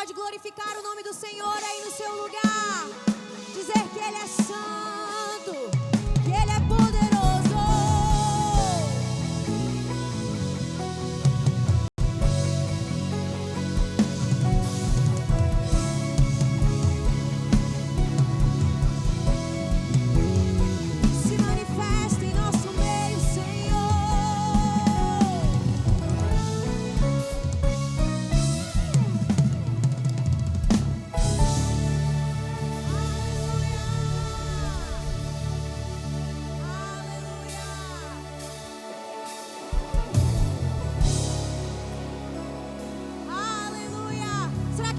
pode glorificar o nome do Senhor aí no seu lugar. Dizer que Ele é santo, que Ele é poderoso.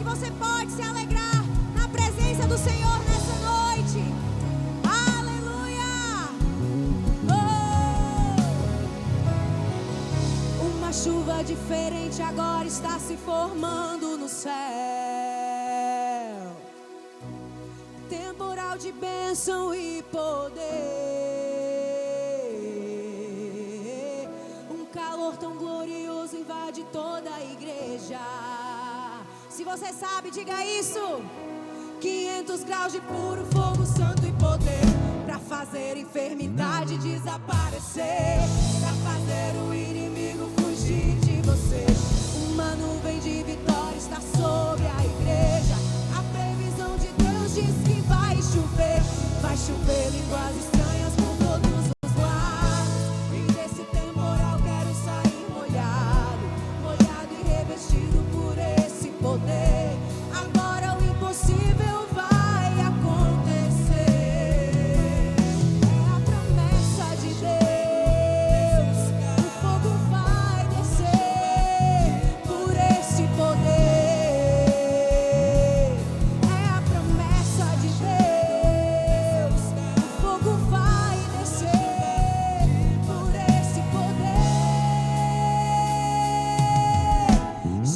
Você pode se alegrar na presença do Senhor nessa noite. Aleluia! Oh! Uma chuva diferente agora está se formando no céu. Temporal de bênção e poder. Um calor tão glorioso invade toda a igreja. Se você sabe, diga isso. 500 graus de puro fogo, santo e poder, pra fazer enfermidade desaparecer, pra fazer o inimigo fugir de você. Uma nuvem de vitória está sobre a igreja. A previsão de Deus diz que vai chover. Vai chover línguas estranhas por todos os lados. E desse temporal quero sair molhado, molhado e revestido por esse poder. Agora o impossível vai acontecer. É a promessa de Deus. O fogo vai descer por esse poder. É a promessa de Deus. O fogo vai descer por esse poder.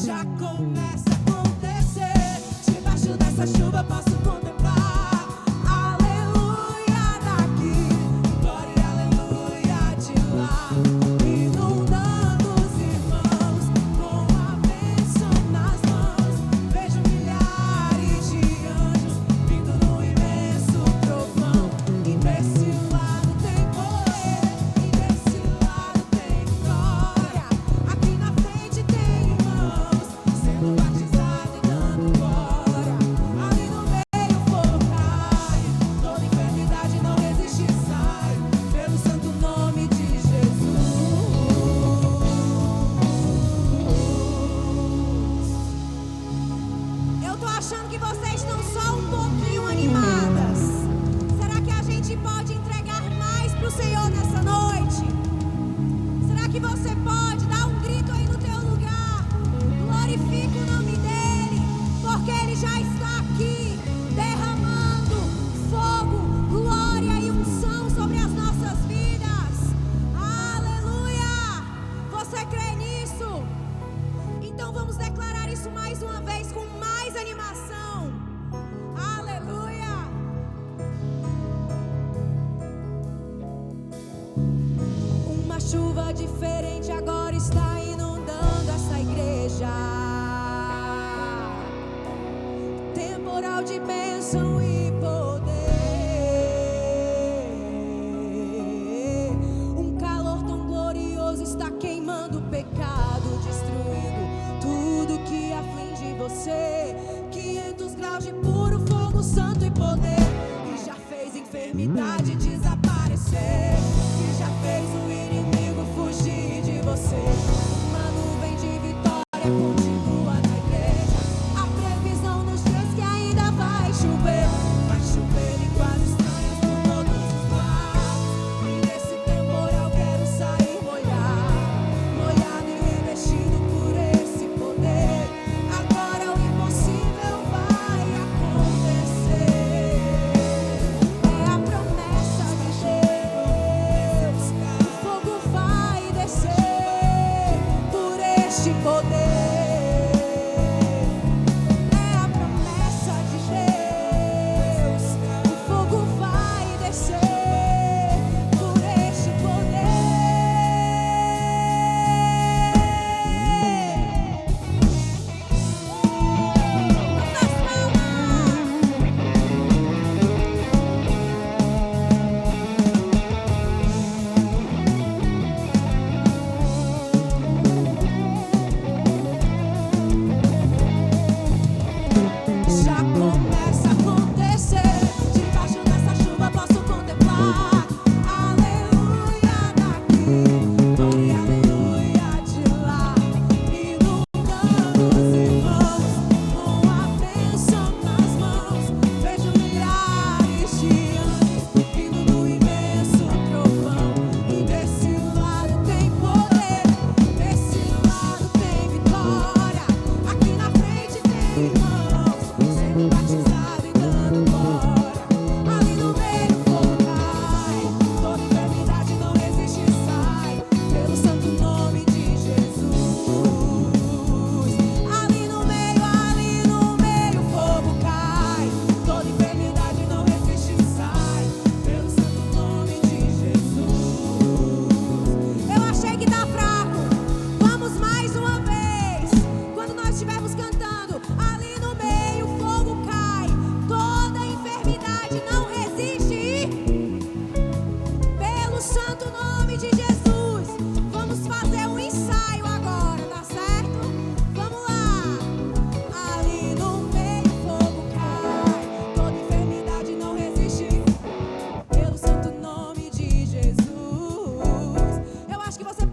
Já começa essa chuva posso contemplar. Aleluia daqui, glória e aleluia de lá, inundando os irmãos com a bênção nas mãos. Vejo milhares de anjos vindo no imenso trovão. E desse lado tem poder, e desse lado tem glória. Aqui na frente tem irmãos sendo batizados e dando glória. Achando que vocês estão só um pouquinho animadas. Será que a gente pode entregar mais pro Senhor nessa noite? Será que você pode dar um grito aí no teu lugar? Glorifica o nome dEle, porque Ele já está aqui, derramando fogo, glória e unção sobre as nossas vidas. Aleluia! Você crê nisso? Então vamos declarar isso mais uma vez com mais animação. Aleluia! Uma chuva diferente agora está inundando essa igreja. Temporal de bênção e poder. Um calor tão glorioso está queimando o pecado, destruindo tudo que aflige você. 500 graus de puro fogo, santo e poder, e já fez enfermidade desaparecer, e já fez o inimigo fugir de você. Uma nuvem de vitória continua na igreja. A previsão nos diz que ainda vai chover.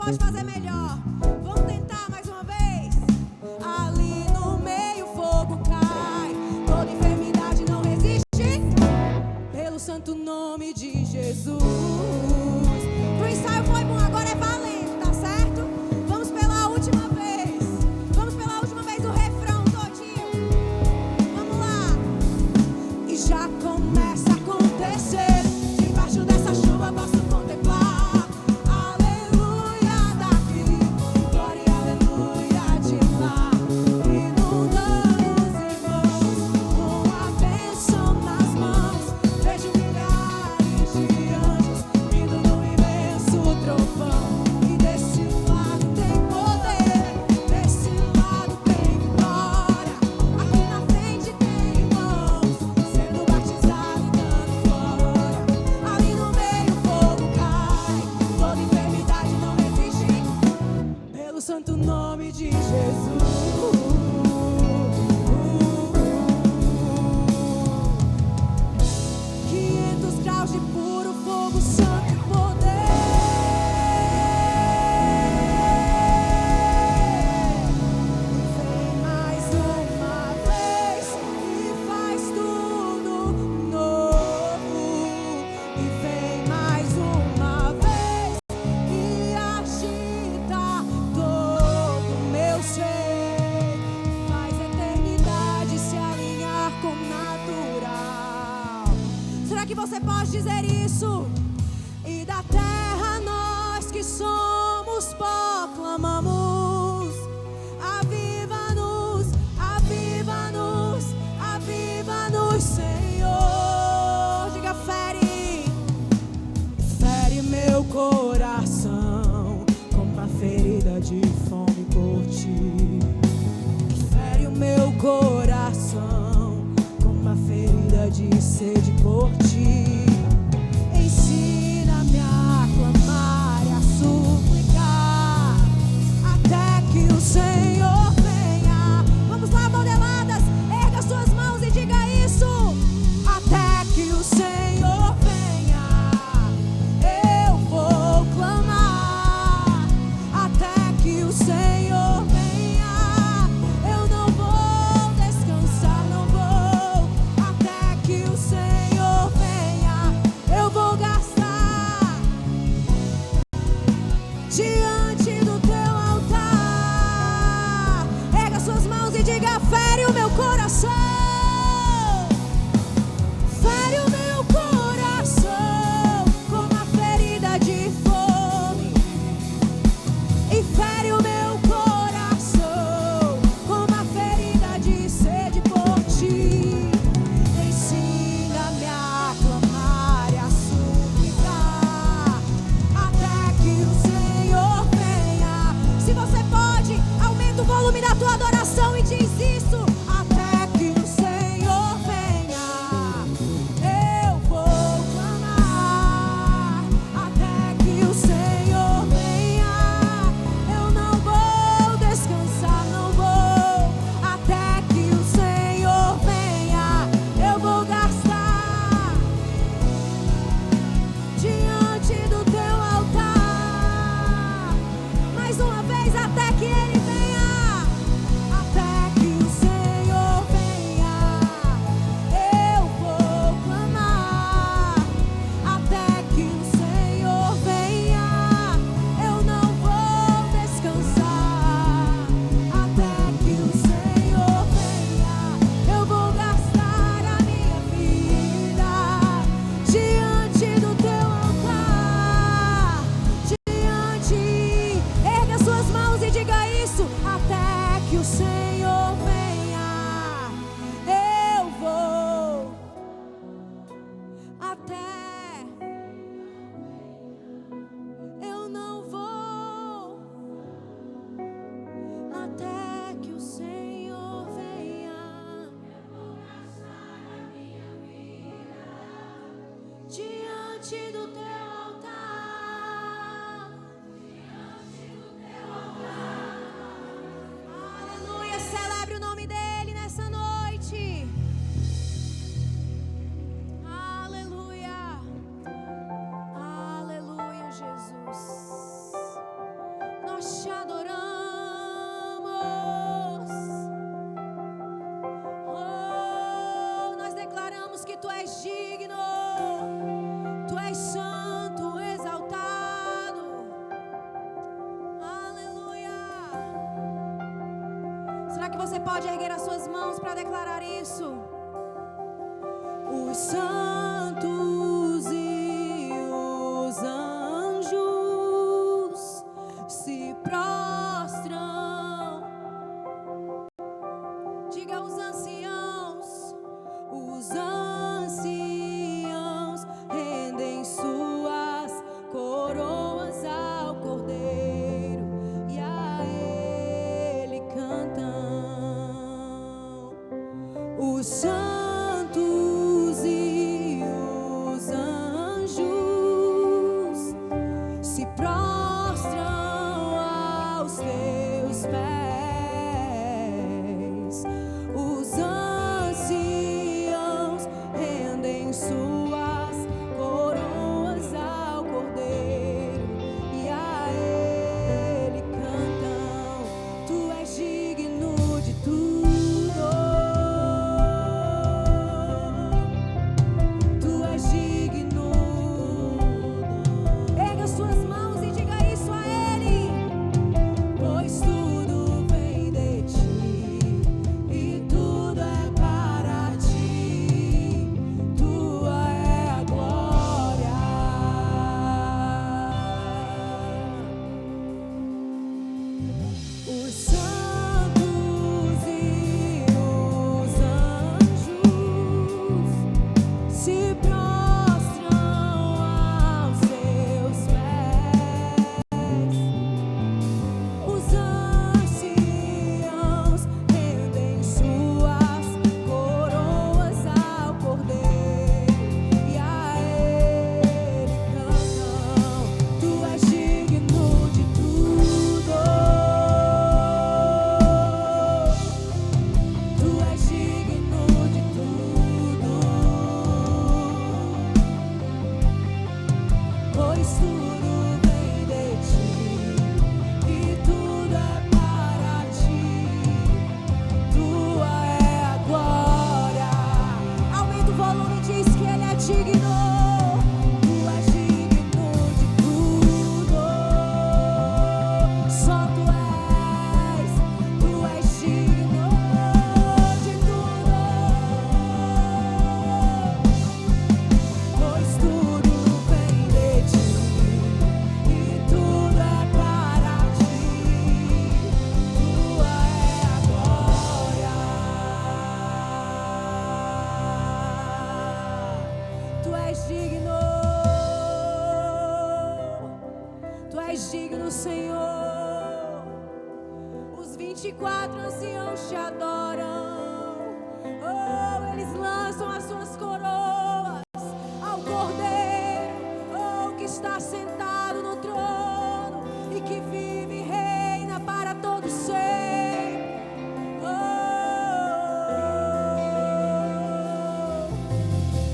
pode fazer melhor. Vamos tentar mais uma vez. Ali no meio o fogo cai, toda enfermidade não resiste, pelo santo nome de Jesus. O ensaio foi bom, agora é valendo, tá certo? Vamos pela última vez. Vamos pela última vez o refrão todinho. Vamos lá. E já começa a acontecer. Debaixo dessa chuva posso contemplar. Aleluia daqui, glória e aleluia de lá. Inundando os irmãos, com a bênção nas mãos. Vejo milhares de anjos vindo no imenso trovão. E desse lado tem poder, desse lado tem vitória. Aqui na frente tem irmãos sendo batizados e dando glória. Ali no meio o fogo cai, toda enfermidade não resiste, pelo santo nome de Jesus. 500 graus de puro fogo, santo e poder. Vem mais uma vez e faz tudo novo. E vem mais uma vez e agita todo meu ser. Faz a eternidade se alinhar com o natural. Será que você pode dizer isso? E da terra nós que somos pó clamamos. Aviva-nos, aviva-nos, aviva-nos, Senhor. Diga, fere, fere meu coração como uma ferida de fome por ti. Fere o meu coração como uma ferida de sede por ti. Ensina-me a clamar e a suplicar até que o Senhor venha. Vamos lá, modeladas, erga suas mãos e diga isso. Até que o Senhor venha, eu vou clamar. Até que o Senhor venha, eu não vou descansar, não vou. Até que o Senhor venha, você pode erguer as suas mãos para declarar isso. Os santos e os anjos se prostram. Diga os anciãos. Os anciãos rendem suas coroas ao Cordeiro e a Ele cantam. Os santos e os anjos se prostram aos teus pés. Os anciãos rendem suas coroas ao Cordeiro e a Ele cantam. Tu és digno de tudo. Tu és digno. Erga suas mãos e diga isso a Ele. Pois tudo vem de ti e tudo é para ti. Tua é a glória. Os santos e os anjos se prostram aos teus pés. Os anciãos rendem suas coroas ao Cordeiro e a Ele cantam. Tu és digno de tudo. Tu és digno de tudo. Pois tudo vem de ti e tudo é para ti. Tua é a glória. Aumenta o volume e diz que Ele é digno. Tu és digno de tudo. Só tu és digno de tudo. Pois tudo vem de ti e tudo é para ti. Tua é a glória. Tu és digno. Tu és digno, Senhor. Os 24 anciãos te adoram. Oh, eles lançam as suas coroas ao Cordeiro, oh, que está sentado no trono e que vive e reina para todo sempre. Oh,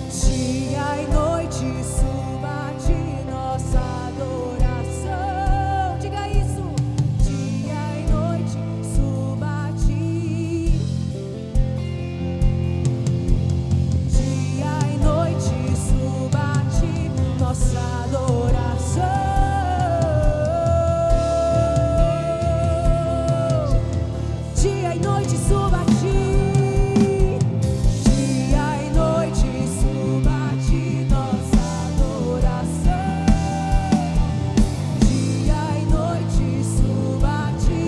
dia e noite suba a ti nossa adoração. Diga isso. Dia e noite suba a ti. Dia e noite suba a ti nossa adoração. Dia e noite suba a ti. Dia e noite suba a ti nossa adoração. Dia e noite suba a ti.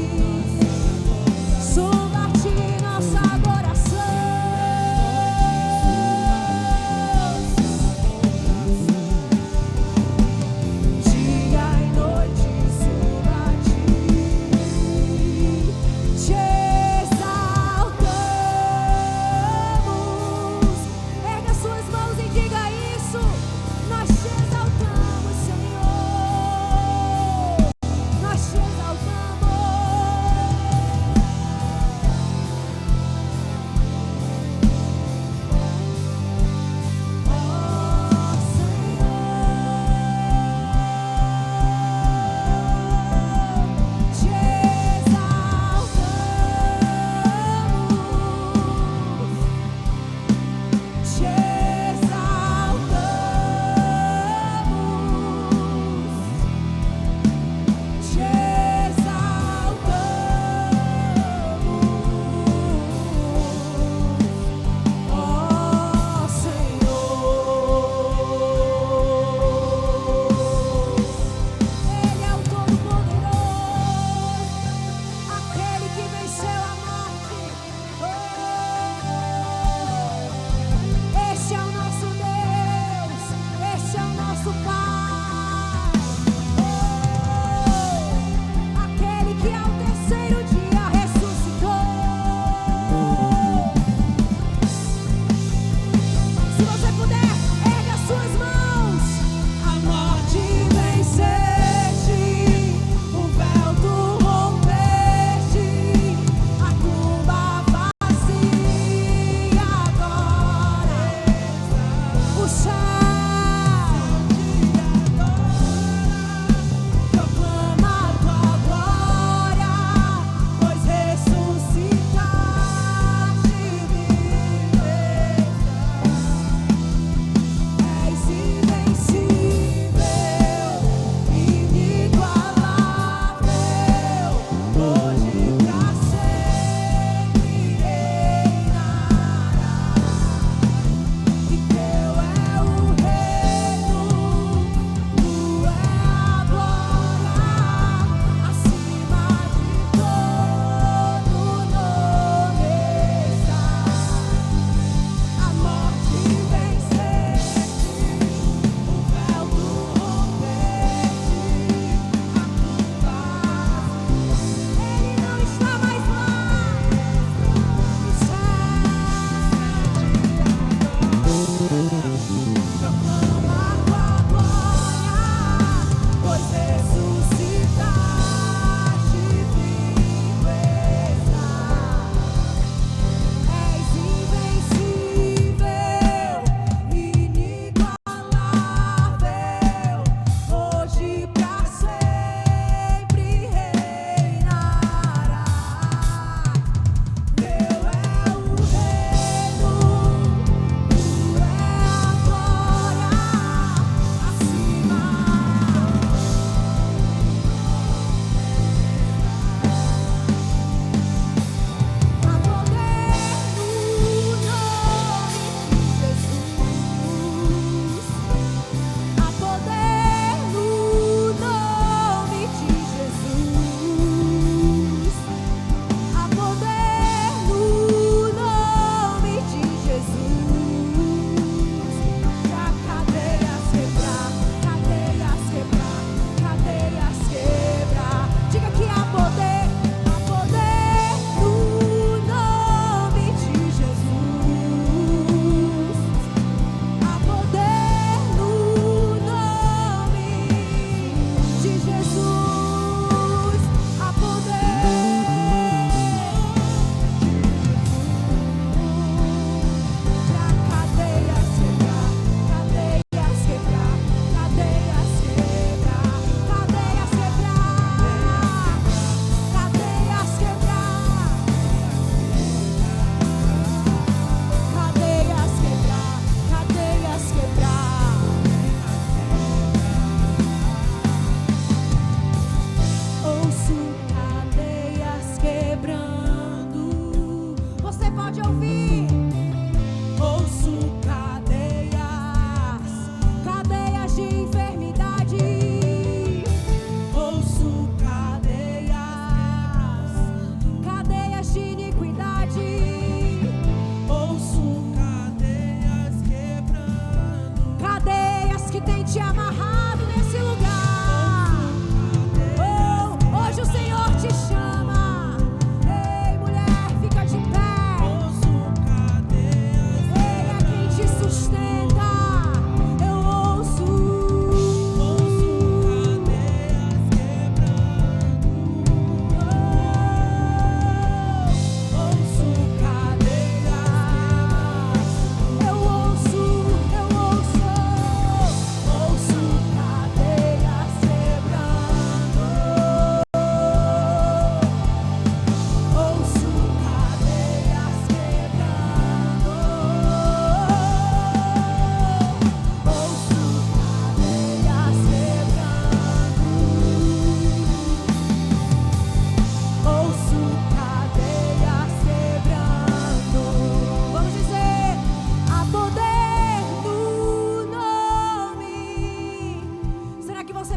Suba a ti nossa adoração. Dia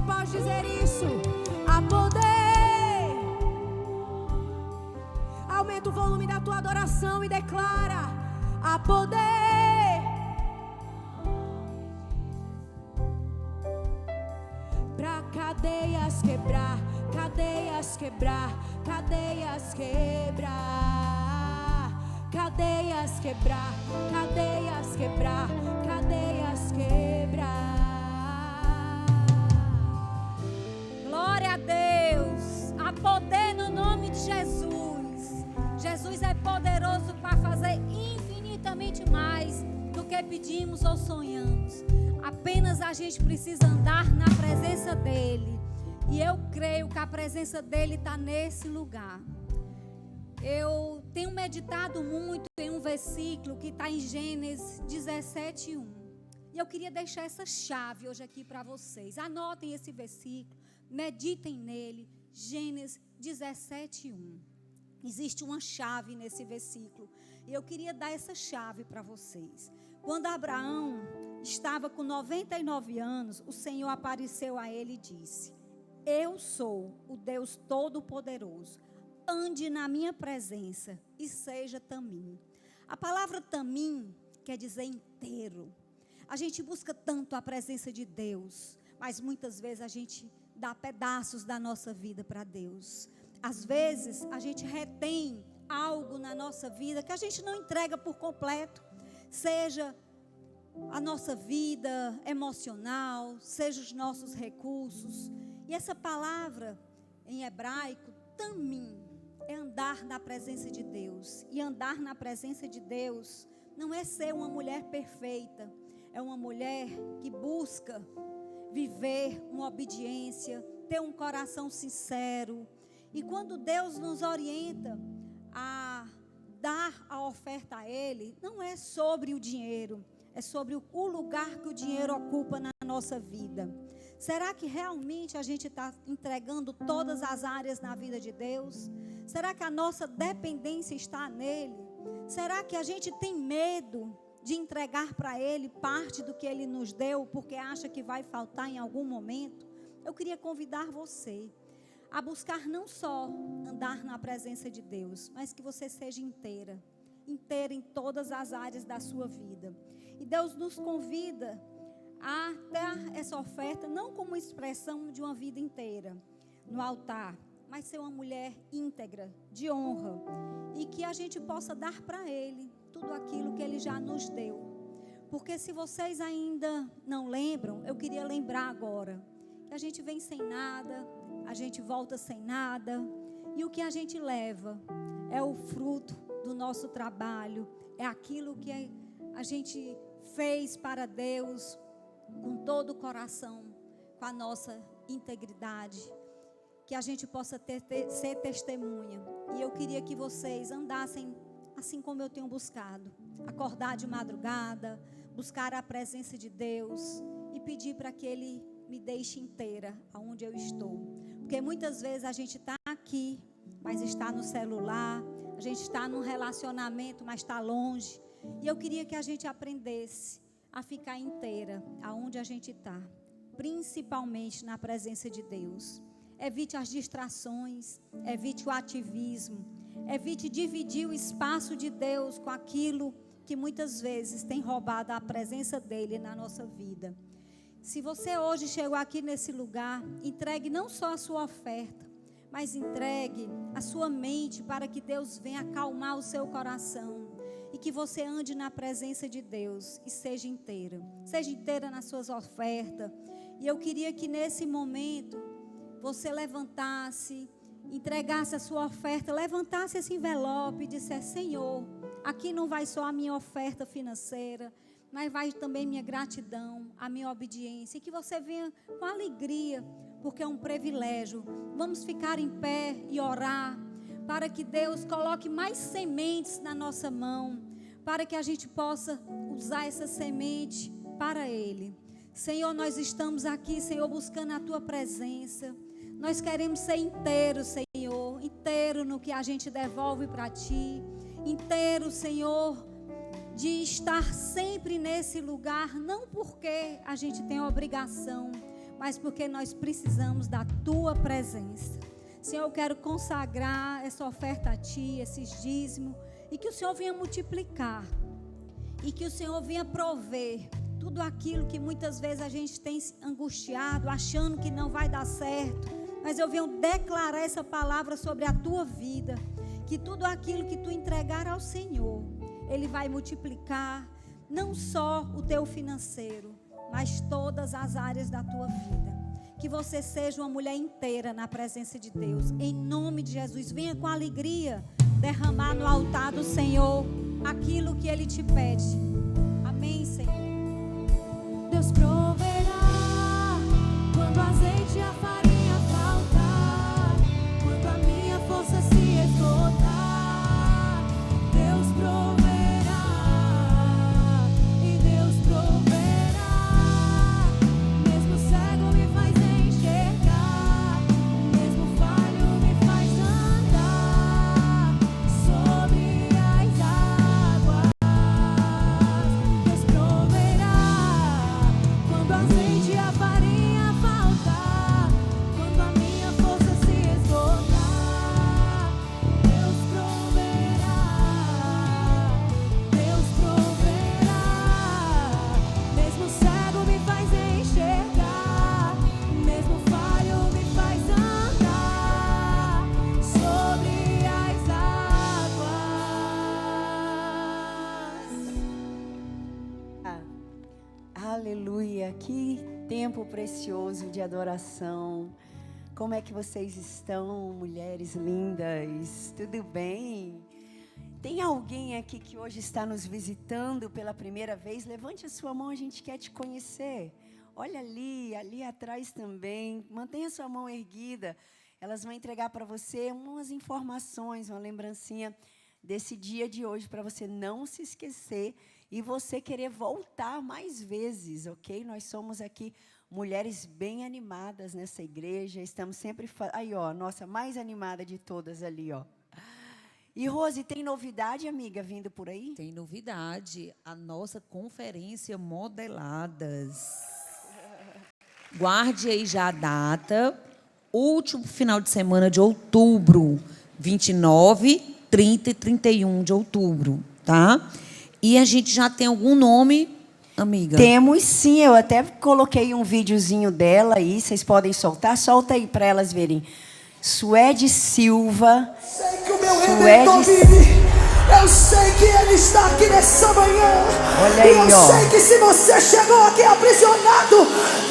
pode dizer isso. Há poder. Aumenta o volume da tua adoração e declara: há poder. Pra cadeias quebrar, cadeias quebrar, cadeias quebrar, cadeias quebrar, cadeias quebrar, cadeias quebrar. Glória a Deus, há poder no nome de Jesus. Jesus é poderoso para fazer infinitamente mais do que pedimos ou sonhamos. Apenas a gente precisa andar na presença dEle. E eu creio que a presença dEle está nesse lugar. Eu tenho meditado muito em um versículo que está em Gênesis 17:1. E eu queria deixar essa chave hoje aqui para vocês. Anotem esse versículo, meditem nele. Gênesis 17:1. Existe uma chave nesse versículo. E eu queria dar essa chave para vocês. Quando Abraão estava com 99 anos, o Senhor apareceu a ele e disse: eu sou o Deus Todo-Poderoso. Ande na minha presença e seja Tamim. A palavra Tamim quer dizer inteiro. A gente busca tanto a presença de Deus, mas muitas vezes a gente dá pedaços da nossa vida para Deus. Às vezes a gente retém algo na nossa vida que a gente não entrega por completo. Seja a nossa vida emocional, seja os nossos recursos. E essa palavra em hebraico, Tamim, é andar na presença de Deus. E andar na presença de Deus não é ser uma mulher perfeita. É uma mulher que busca viver uma obediência, ter um coração sincero. E quando Deus nos orienta a dar a oferta a Ele, não é sobre o dinheiro, é sobre o lugar que o dinheiro ocupa na nossa vida. Será que realmente a gente está entregando todas as áreas na vida de Deus? Será que a nossa dependência está nele? Será que a gente tem medo de entregar para Ele parte do que Ele nos deu, porque acha que vai faltar em algum momento? Eu queria convidar você a buscar não só andar na presença de Deus, mas que você seja inteira em todas as áreas da sua vida. E Deus nos convida a ter essa oferta não como expressão de uma vida inteira no altar, mas ser uma mulher íntegra, de honra, e que a gente possa dar para Ele tudo aquilo que Ele já nos deu. Porque se vocês ainda não lembram, eu queria lembrar agora que a gente vem sem nada, a gente volta sem nada, e o que a gente leva é o fruto do nosso trabalho, é aquilo que a gente fez para Deus com todo o coração, com a nossa integridade, que a gente possa ser testemunha. E eu queria que vocês andassem assim como eu tenho buscado, acordar de madrugada, buscar a presença de Deus e pedir para que Ele me deixe inteira aonde eu estou. Porque muitas vezes a gente está aqui, mas está no celular, a gente está num relacionamento, mas está longe. E eu queria que a gente aprendesse a ficar inteira aonde a gente está, principalmente na presença de Deus. Evite as distrações, evite o ativismo, evite dividir o espaço de Deus com aquilo que muitas vezes tem roubado a presença dEle na nossa vida. Se você hoje chegou aqui nesse lugar, entregue não só a sua oferta, mas entregue a sua mente para que Deus venha acalmar o seu coração e que você ande na presença de Deus e seja inteira nas suas ofertas. E eu queria que nesse momento você levantasse, entregasse a sua oferta, levantasse esse envelope e dissesse: Senhor, aqui não vai só a minha oferta financeira, mas vai também minha gratidão, a minha obediência. E que você venha com alegria, porque é um privilégio. Vamos ficar em pé e orar para que Deus coloque mais sementes na nossa mão, para que a gente possa usar essa semente para Ele. Senhor, nós estamos aqui, Senhor, buscando a Tua presença. Nós queremos ser inteiros, Senhor, inteiro no que a gente devolve para Ti, inteiro, Senhor, de estar sempre nesse lugar, não porque a gente tem obrigação, mas porque nós precisamos da tua presença. Senhor, eu quero consagrar essa oferta a ti, esses dízimos, e que o Senhor venha multiplicar, e que o Senhor venha prover tudo aquilo que muitas vezes a gente tem se angustiado, achando que não vai dar certo. Mas eu venho declarar essa palavra sobre a tua vida, que tudo aquilo que tu entregar ao Senhor, Ele vai multiplicar, não só o teu financeiro, mas todas as áreas da tua vida. Que você seja uma mulher inteira na presença de Deus, em nome de Jesus. Venha com alegria derramar no altar do Senhor aquilo que Ele te pede. Amém, Senhor. Deus proverá quando o azeite e a farinha faltar, quando a minha força se esgotar. Deus proverá, e Deus proverá. Mesmo cego me faz enxergar, mesmo falho me faz andar sobre as águas. Deus proverá quando o azeite e a farinha faltar, quando a minha força se esgotar. Deus proverá, Deus proverá. Mesmo cego me faz enxergar, mesmo falho me faz andar sobre as águas. Aleluia, que tempo precioso de adoração. Como é que vocês estão, mulheres lindas? Tudo bem? Tem alguém aqui que hoje está nos visitando pela primeira vez? Levante a sua mão, a gente quer te conhecer. Olha ali atrás também. Mantenha a sua mão erguida. Elas vão entregar para você umas informações, uma lembrancinha desse dia de hoje, para você não se esquecer e você querer voltar mais vezes, ok? Nós somos aqui mulheres bem animadas nessa igreja, estamos sempre... Aí, ó, nossa, mais animada de todas ali, ó. E, Rose, tem novidade, amiga, vindo por aí? Tem novidade, a nossa conferência Modeladas. Guarde aí já a data, último final de semana de outubro, 29, 30 e 31 de outubro, tá? E a gente já tem algum nome, amiga? Temos sim, eu até coloquei um videozinho dela aí, vocês podem soltar, solta aí para elas verem. Suede Silva. Sei que o meu Redentor vive. Eu sei que Ele está aqui nessa manhã. Olha aí, eu sei que se você chegou aqui aprisionado,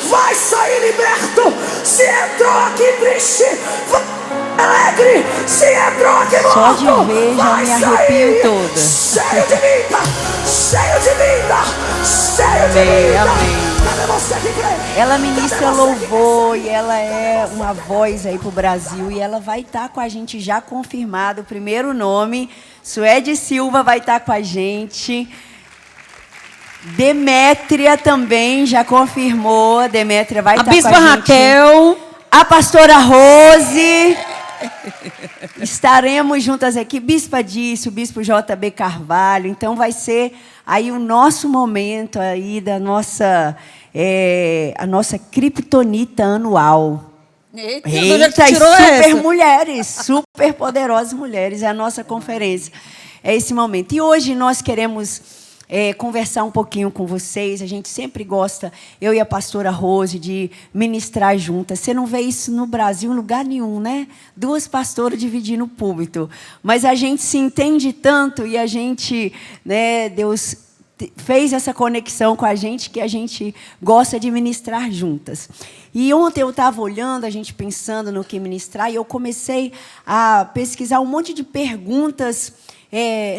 vai sair liberto. Se entrou aqui triste, vai alegre. Se entrou aqui morto, só de ver já me arrepio toda. Cheio de vida, cheio de vida, cheio de vida. Amém. Cadê você que crê? Ela ministra louvor e ela é uma voz aí pro Brasil e ela vai estar com a gente já confirmado. O primeiro nome, Suede Silva, vai estar com a gente. Demétria também já confirmou. A Demétria vai estar com a gente. A Bispa Raquel. A pastora Rose. Estaremos juntas aqui. Bispa disse, o Bispo JB Carvalho. Então vai ser aí o nosso momento aí da nossa... a nossa criptonita anual. Eita, super mulheres, super poderosas mulheres, é a nossa conferência. É esse momento. E hoje nós queremos conversar um pouquinho com vocês. A gente sempre gosta, eu e a pastora Rose, de ministrar juntas. Você não vê isso no Brasil em lugar nenhum, né? Duas pastoras dividindo o púlpito. Mas a gente se entende tanto e a gente, né, Deus fez essa conexão com a gente que a gente gosta de ministrar juntas. E ontem eu estava olhando, a gente pensando no que ministrar, e eu comecei a pesquisar um monte de perguntas,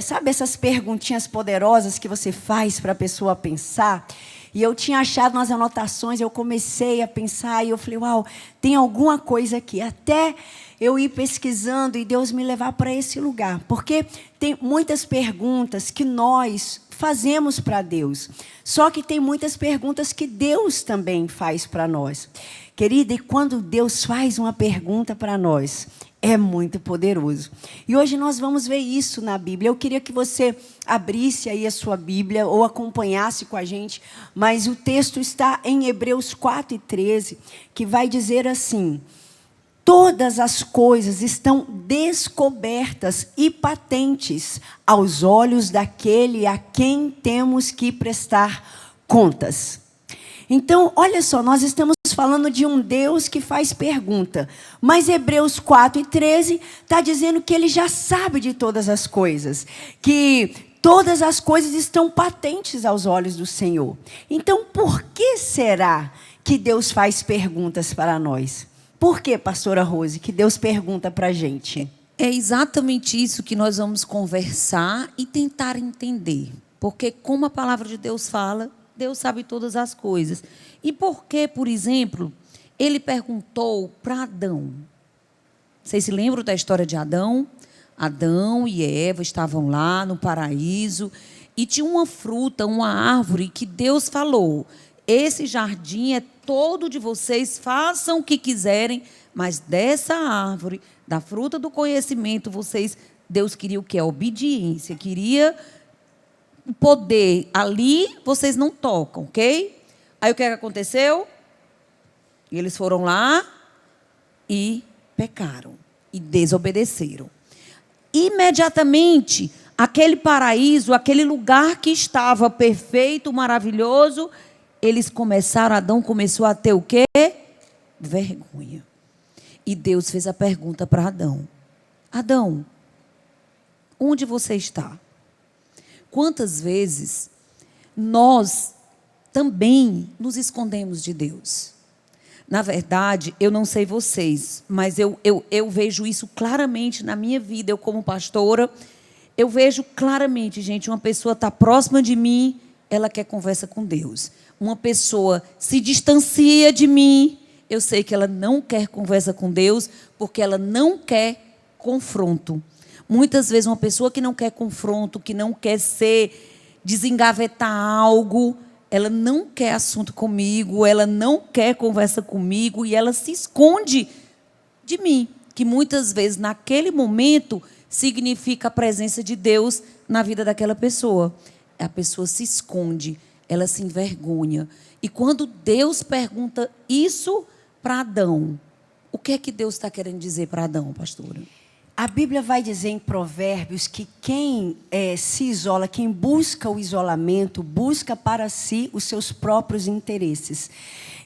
sabe essas perguntinhas poderosas que você faz para a pessoa pensar? E eu tinha achado umas anotações, eu comecei a pensar, e eu falei, uau, tem alguma coisa aqui. Até eu ir pesquisando e Deus me levar para esse lugar. Porque tem muitas perguntas que nós fazemos para Deus. Só que tem muitas perguntas que Deus também faz para nós. Querida, e quando Deus faz uma pergunta para nós, é muito poderoso. E hoje nós vamos ver isso na Bíblia. Eu queria que você abrisse aí a sua Bíblia ou acompanhasse com a gente, mas o texto está em Hebreus 4:13, que vai dizer assim: todas as coisas estão descobertas e patentes aos olhos daquele a quem temos que prestar contas. Então, olha só, nós estamos falando de um Deus que faz pergunta, mas Hebreus 4:13 está dizendo que ele já sabe de todas as coisas, que todas as coisas estão patentes aos olhos do Senhor. Então, por que será que Deus faz perguntas para nós? Por que, pastora Rose, que Deus pergunta para a gente? É exatamente isso que nós vamos conversar e tentar entender. Porque, como a palavra de Deus fala, Deus sabe todas as coisas. E por que, por exemplo, ele perguntou para Adão? Vocês se lembram da história de Adão? Adão e Eva estavam lá no paraíso e tinha uma fruta, uma árvore que Deus falou: esse jardim é todo de vocês, façam o que quiserem, mas dessa árvore, da fruta do conhecimento, Deus queria o quê? A obediência, queria o poder. Ali vocês não tocam, ok? Aí o que aconteceu? Eles foram lá e pecaram e desobedeceram. Imediatamente, aquele paraíso, aquele lugar que estava perfeito, maravilhoso, Adão começou a ter o quê? Vergonha. E Deus fez a pergunta para Adão: Adão, onde você está? Quantas vezes nós também nos escondemos de Deus? Na verdade, eu não sei vocês, mas eu vejo isso claramente na minha vida. Eu, como pastora, eu vejo claramente, gente, uma pessoa está próxima de mim, ela quer conversa com Deus. Uma pessoa se distancia de mim, eu sei que ela não quer conversa com Deus, porque ela não quer confronto. Muitas vezes uma pessoa que não quer confronto, que não quer desengavetar algo, ela não quer assunto comigo, ela não quer conversa comigo e ela se esconde de mim, que muitas vezes naquele momento significa a presença de Deus na vida daquela pessoa. A pessoa se esconde, ela se envergonha. E quando Deus pergunta isso para Adão, o que é que Deus está querendo dizer para Adão, pastora? A Bíblia vai dizer em Provérbios que quem se isola, quem busca o isolamento, busca para si os seus próprios interesses.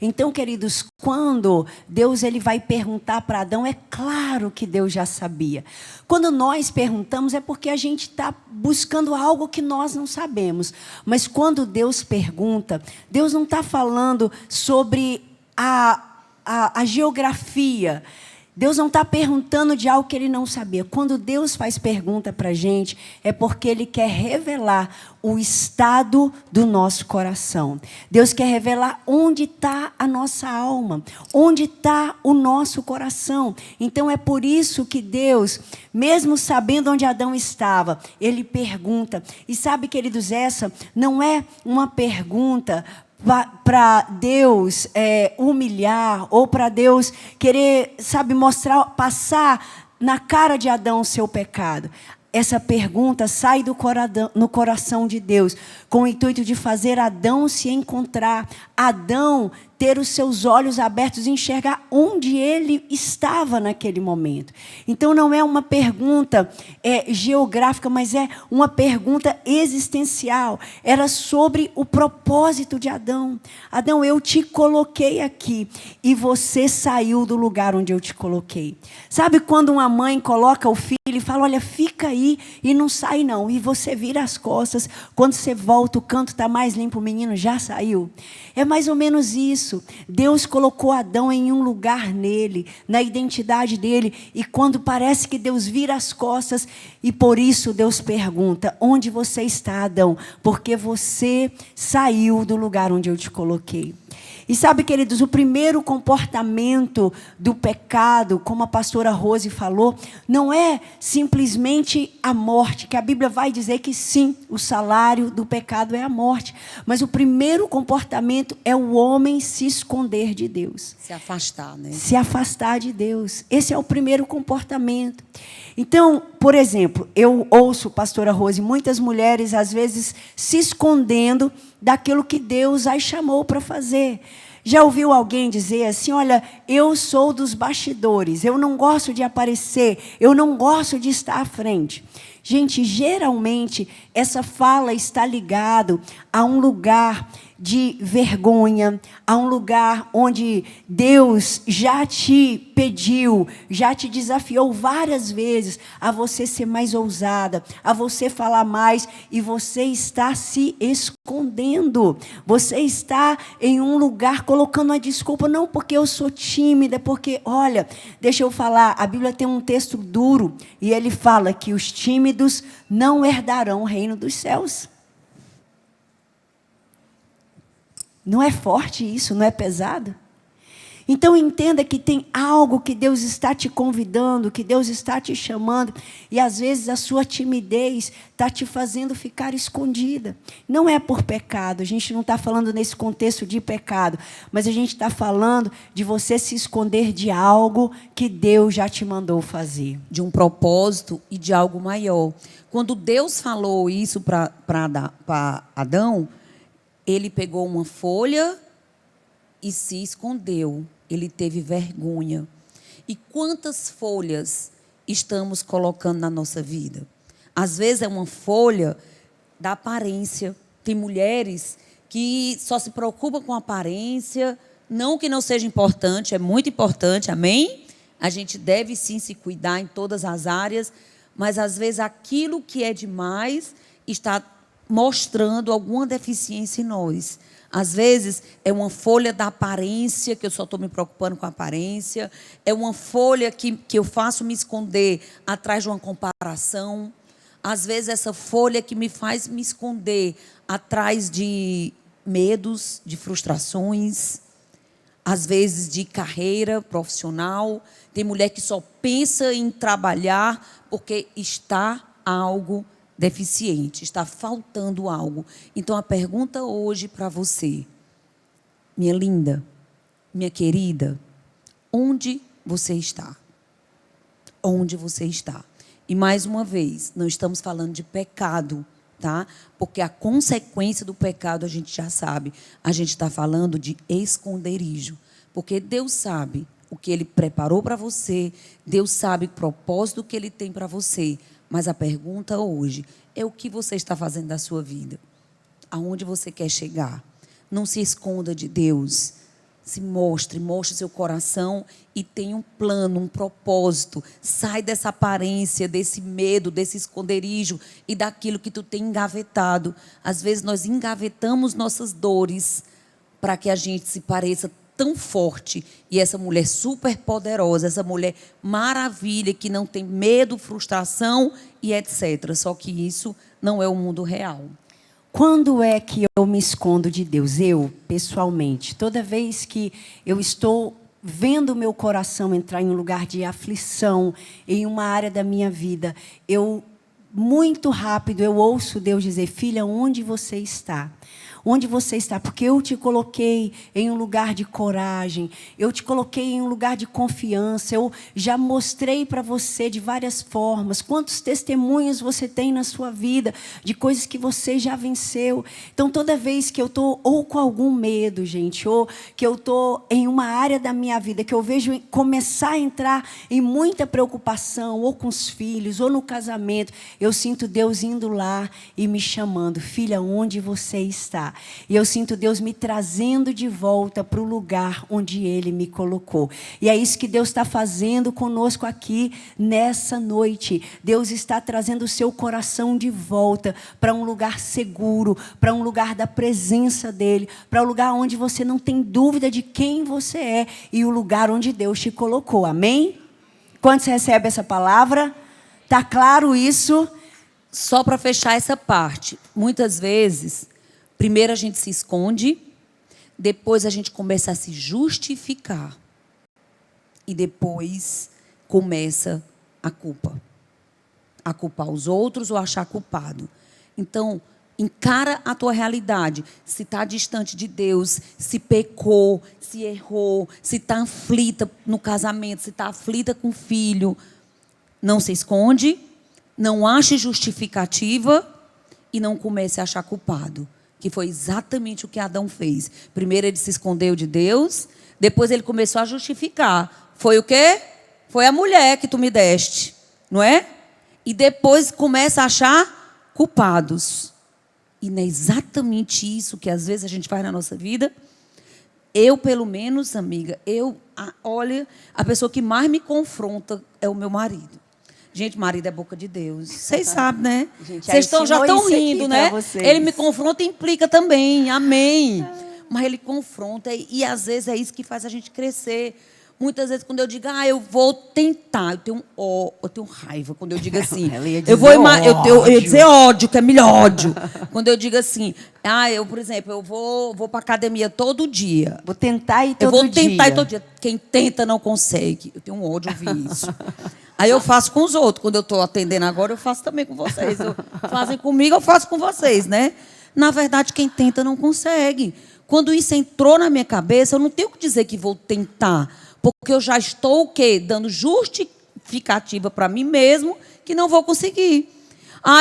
Então, queridos, quando Deus ele vai perguntar para Adão, é claro que Deus já sabia. Quando nós perguntamos, é porque a gente está buscando algo que nós não sabemos. Mas quando Deus pergunta, Deus não está falando sobre a geografia. Deus não está perguntando de algo que Ele não sabia. Quando Deus faz pergunta para a gente, é porque Ele quer revelar o estado do nosso coração. Deus quer revelar onde está a nossa alma, onde está o nosso coração. Então, é por isso que Deus, mesmo sabendo onde Adão estava, Ele pergunta. E sabe, queridos, essa não é uma pergunta para Deus humilhar, ou para Deus querer, mostrar, passar na cara de Adão o seu pecado. Essa pergunta sai no coração de Deus, com o intuito de fazer Adão se encontrar, Adão ter os seus olhos abertos e enxergar onde ele estava naquele momento. Então, não é uma pergunta geográfica, mas é uma pergunta existencial. Era sobre o propósito de Adão. Adão, eu te coloquei aqui e você saiu do lugar onde eu te coloquei. Sabe quando uma mãe coloca o filho e fala: olha, fica aí e não sai não. E você vira as costas, quando você volta, o canto está mais limpo, o menino já saiu. É mais ou menos isso. Deus colocou Adão em um lugar nele, na identidade dele, e quando parece que Deus vira as costas, e por isso Deus pergunta: onde você está, Adão? Porque você saiu do lugar onde eu te coloquei. E sabe, queridos, o primeiro comportamento do pecado, como a pastora Rose falou, não é simplesmente a morte, que a Bíblia vai dizer que sim, o salário do pecado é a morte. Mas o primeiro comportamento é o homem se esconder de Deus. Se afastar, né? Se afastar de Deus. Esse é o primeiro comportamento. Então, por exemplo, eu ouço, pastora Rose, muitas mulheres, às vezes, se escondendo daquilo que Deus as chamou para fazer. Já ouviu alguém dizer assim, olha, eu sou dos bastidores, eu não gosto de aparecer, eu não gosto de estar à frente. Gente, geralmente, essa fala está ligada a um lugar de vergonha, a um lugar onde Deus já te pediu, já te desafiou várias vezes a você ser mais ousada, a você falar mais, e você está se escondendo. Você está em um lugar colocando uma desculpa, não porque eu sou tímida, porque, olha, deixa eu falar, a Bíblia tem um texto duro, e ele fala que os tímidos não herdarão o reino dos céus. Não é forte isso? Não é pesado? Então, entenda que tem algo que Deus está te convidando, que Deus está te chamando, e às vezes a sua timidez está te fazendo ficar escondida. Não é por pecado, a gente não está falando nesse contexto de pecado, mas a gente está falando de você se esconder de algo que Deus já te mandou fazer. De um propósito e de algo maior. Quando Deus falou isso para Adão, ele pegou uma folha e se escondeu. Ele teve vergonha. E quantas folhas estamos colocando na nossa vida? Às vezes é uma folha da aparência. Tem mulheres que só se preocupam com a aparência. Não que não seja importante, é muito importante, amém? A gente deve sim se cuidar em todas as áreas, mas às vezes aquilo que é demais está mostrando alguma deficiência em nós. Às vezes é uma folha da aparência, que eu só estou me preocupando com a aparência. É uma folha que eu faço me esconder atrás de uma comparação. Às vezes essa folha que me faz me esconder atrás de medos, de frustrações. Às vezes de carreira profissional. Tem mulher que só pensa em trabalhar porque está algo deficiente, está faltando algo. Então, a pergunta hoje para você, minha linda, minha querida, onde você está? Onde você está? E, mais uma vez, não estamos falando de pecado, tá? Porque a consequência do pecado a gente já sabe. A gente está falando de esconderijo. Porque Deus sabe o que Ele preparou para você, Deus sabe o propósito que Ele tem para você. Mas a pergunta hoje é o que você está fazendo da sua vida. Aonde você quer chegar? Não se esconda de Deus. Se mostre seu coração e tenha um plano, um propósito. Sai dessa aparência, desse medo, desse esconderijo e daquilo que tu tem engavetado. Às vezes nós engavetamos nossas dores para que a gente se pareça tão forte, e essa mulher super poderosa, essa mulher maravilha, que não tem medo, frustração e etc. Só que isso não é o mundo real. Quando é que eu me escondo de Deus? Eu, pessoalmente, toda vez que eu estou vendo o meu coração entrar em um lugar de aflição, em uma área da minha vida, muito rápido, eu ouço Deus dizer, filha, onde você está? Onde você está? Porque eu te coloquei em um lugar de coragem, eu te coloquei em um lugar de confiança, eu já mostrei para você de várias formas, quantos testemunhos você tem na sua vida, de coisas que você já venceu. Então, toda vez que eu estou ou com algum medo, gente, ou que eu estou em uma área da minha vida, que eu vejo começar a entrar em muita preocupação, ou com os filhos, ou no casamento, eu sinto Deus indo lá e me chamando, filha, onde você está? E eu sinto Deus me trazendo de volta para o lugar onde Ele me colocou. E é isso que Deus está fazendo conosco aqui nessa noite. Deus está trazendo o seu coração de volta para um lugar seguro, para um lugar da presença dEle, para um lugar onde você não tem dúvida de quem você é e o lugar onde Deus te colocou. Amém? Quando você recebe essa palavra, está claro isso? Só para fechar essa parte, muitas vezes, primeiro a gente se esconde, Depois a gente começa a se justificar. E depois começa a culpa. A culpar os outros ou achar culpado. Então, encara a tua realidade. Se está distante de Deus, se pecou, se errou, se está aflita no casamento, se está aflita com o filho. Não se esconde, não ache justificativa e não comece a achar culpado. Que foi exatamente o que Adão fez. Primeiro ele se escondeu de Deus, depois ele começou a justificar. Foi o quê? Foi a mulher que tu me deste, não é? E depois começa a achar culpados. E não é exatamente isso que às vezes a gente faz na nossa vida? Eu, pelo menos, amiga, olha, a pessoa que mais me confronta é o meu marido. Gente, marido é boca de Deus. Vocês sabem, né? Vocês já estão rindo, né? Ele me confronta e implica também. Amém. Mas ele confronta e às vezes é isso que faz a gente crescer. Muitas vezes, quando eu digo, eu vou tentar, eu tenho raiva quando eu digo assim. Eu ia dizer ódio, que é melhor ódio. Quando eu digo assim, por exemplo, eu vou para a academia todo dia. Vou tentar ir todo dia. Eu vou tentar ir todo dia. Quem tenta não consegue. Eu tenho um ódio de ouvir isso. Aí eu faço com os outros. Quando eu estou atendendo agora, eu faço também com vocês. Fazem comigo, eu faço com vocês, né? Na verdade, quem tenta não consegue. Quando isso entrou na minha cabeça, eu não tenho que dizer que vou tentar. Porque eu já estou o quê? Dando justificativa para mim mesmo que não vou conseguir.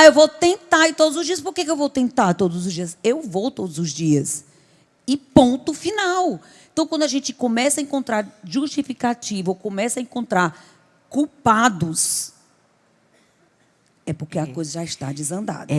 Eu vou tentar ir todos os dias. Por que eu vou tentar todos os dias? Eu vou todos os dias. E ponto final. Então, quando a gente começa a encontrar justificativa ou começa a encontrar culpados, é porque a coisa já está desandada.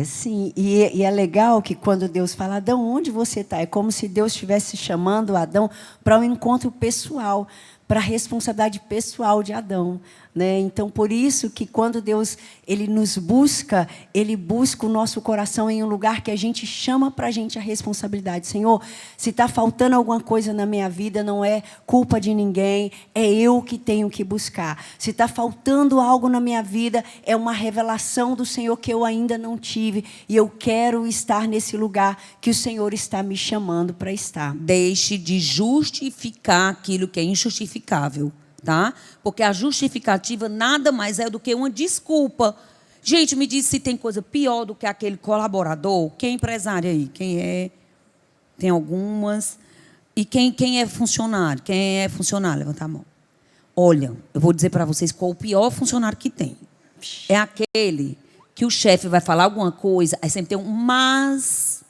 Sim. E é legal que quando Deus fala, Adão, onde você está? É como se Deus estivesse chamando Adão para um encontro pessoal, para a responsabilidade pessoal de Adão. Né? Então, por isso que quando Deus ele nos busca, Ele busca o nosso coração em um lugar que a gente chama para a gente a responsabilidade. Senhor, se está faltando alguma coisa na minha vida, não é culpa de ninguém, é eu que tenho que buscar. Se está faltando algo na minha vida, é uma revelação do Senhor que eu ainda não tive, e eu quero estar nesse lugar que o Senhor está me chamando para estar. Deixe de justificar aquilo que é injustificável. Tá? Porque a justificativa nada mais é do que uma desculpa. Gente, me diz se tem coisa pior do que aquele colaborador. Quem é empresário aí? Quem é? Tem algumas. E quem é funcionário? Quem é funcionário? Levanta a mão. Olha, eu vou dizer para vocês qual o pior funcionário que tem. É aquele que o chefe vai falar alguma coisa, aí sempre tem um mas.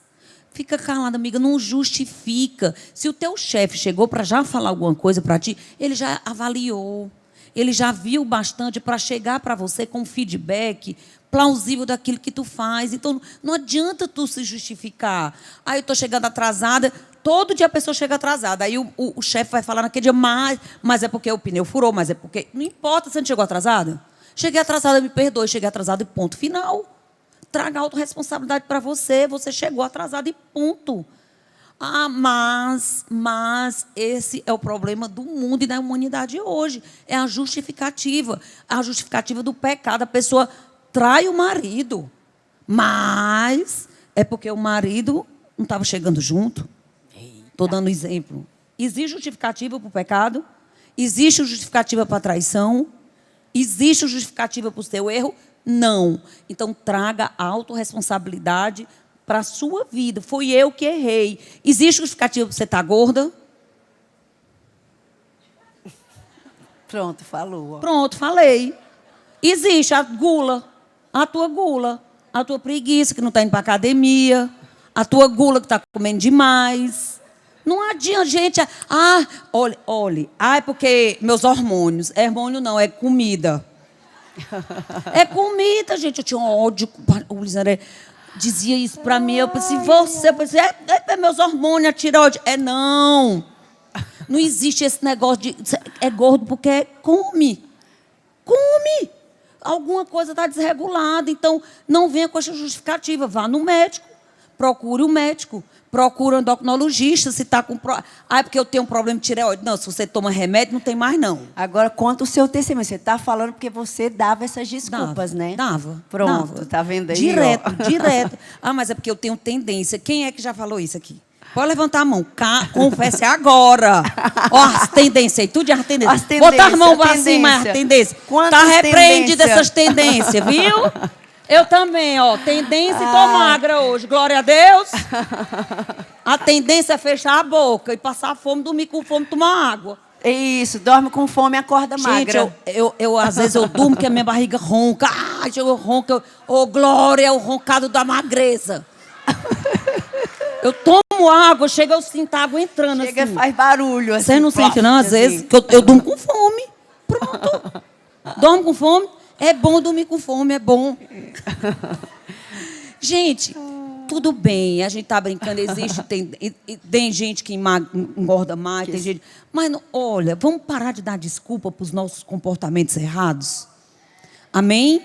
Fica calada, amiga, não justifica. Se o teu chefe chegou para já falar alguma coisa para ti, ele já avaliou, ele já viu bastante para chegar para você com um feedback plausível daquilo que tu faz. Então, não adianta tu se justificar. Eu estou chegando atrasada, todo dia a pessoa chega atrasada. Aí o chefe vai falar naquele dia, mas é porque o pneu furou, mas é porque... Não importa se a gente chegou atrasada. Cheguei atrasada, me perdoe, cheguei atrasada e ponto final. Traga a autorresponsabilidade para você. Você chegou atrasado e ponto. Mas esse é o problema do mundo e da humanidade hoje. É a justificativa. A justificativa do pecado. A pessoa trai o marido. Mas é porque o marido não estava chegando junto. Estou dando exemplo. Existe justificativa para o pecado? Existe justificativa para a traição? Existe justificativa para o seu erro? Não. Então, traga a autorresponsabilidade para a sua vida. Foi eu que errei. Existe justificativa para você estar gorda? Pronto, falou. Pronto, falei. Existe a gula, a tua preguiça que não está indo para a academia, a tua gula que está comendo demais. Não adianta, gente. Olha. É porque meus hormônios. Hormônio não, é comida. É comida, gente. Eu tinha um ódio. O Lisandro dizia isso para mim. Eu pensei, meus hormônios, a tireoide. Não. Não existe esse negócio de... É gordo porque come. Come. Alguma coisa está desregulada. Então, não venha com essa justificativa. Vá no médico. Procure o médico. Procura um endocrinologista se está com... porque eu tenho um problema de tireoide. Não, se você toma remédio, não tem mais, não. Agora, conta o seu testemunho. Você está falando porque você dava essas desculpas, né? Dava. Pronto, tá vendo aí? Direto. Mas é porque eu tenho tendência. Quem é que já falou isso aqui? Pode levantar a mão. Confesse agora. Ó, as tendências aí. Tudo de as tendências. As tendências, Bota as mãos a assim, mas as tendências. Quantas Tá repreendida tendências? essas tendências, viu? Eu também, ó. Tendência e tô magra hoje. Glória a Deus. A tendência é fechar a boca e passar fome, dormir com fome, tomar água. Isso, dorme com fome e acorda Gente, magra. eu às vezes eu durmo que a minha barriga ronca. Ai, eu ronco. Ô, Glória, é o roncado da magreza. Eu tomo água, chega, eu sinto a água entrando Chega, assim. faz barulho assim. Você não sente, não? Às assim. vezes, que eu durmo com fome. Pronto. Dormo com fome. É bom dormir com fome, é bom. Gente, tudo bem, a gente tá brincando, existe, tem gente que engorda mais, tem gente... Mas, olha, vamos parar de dar desculpa para os nossos comportamentos errados? Amém?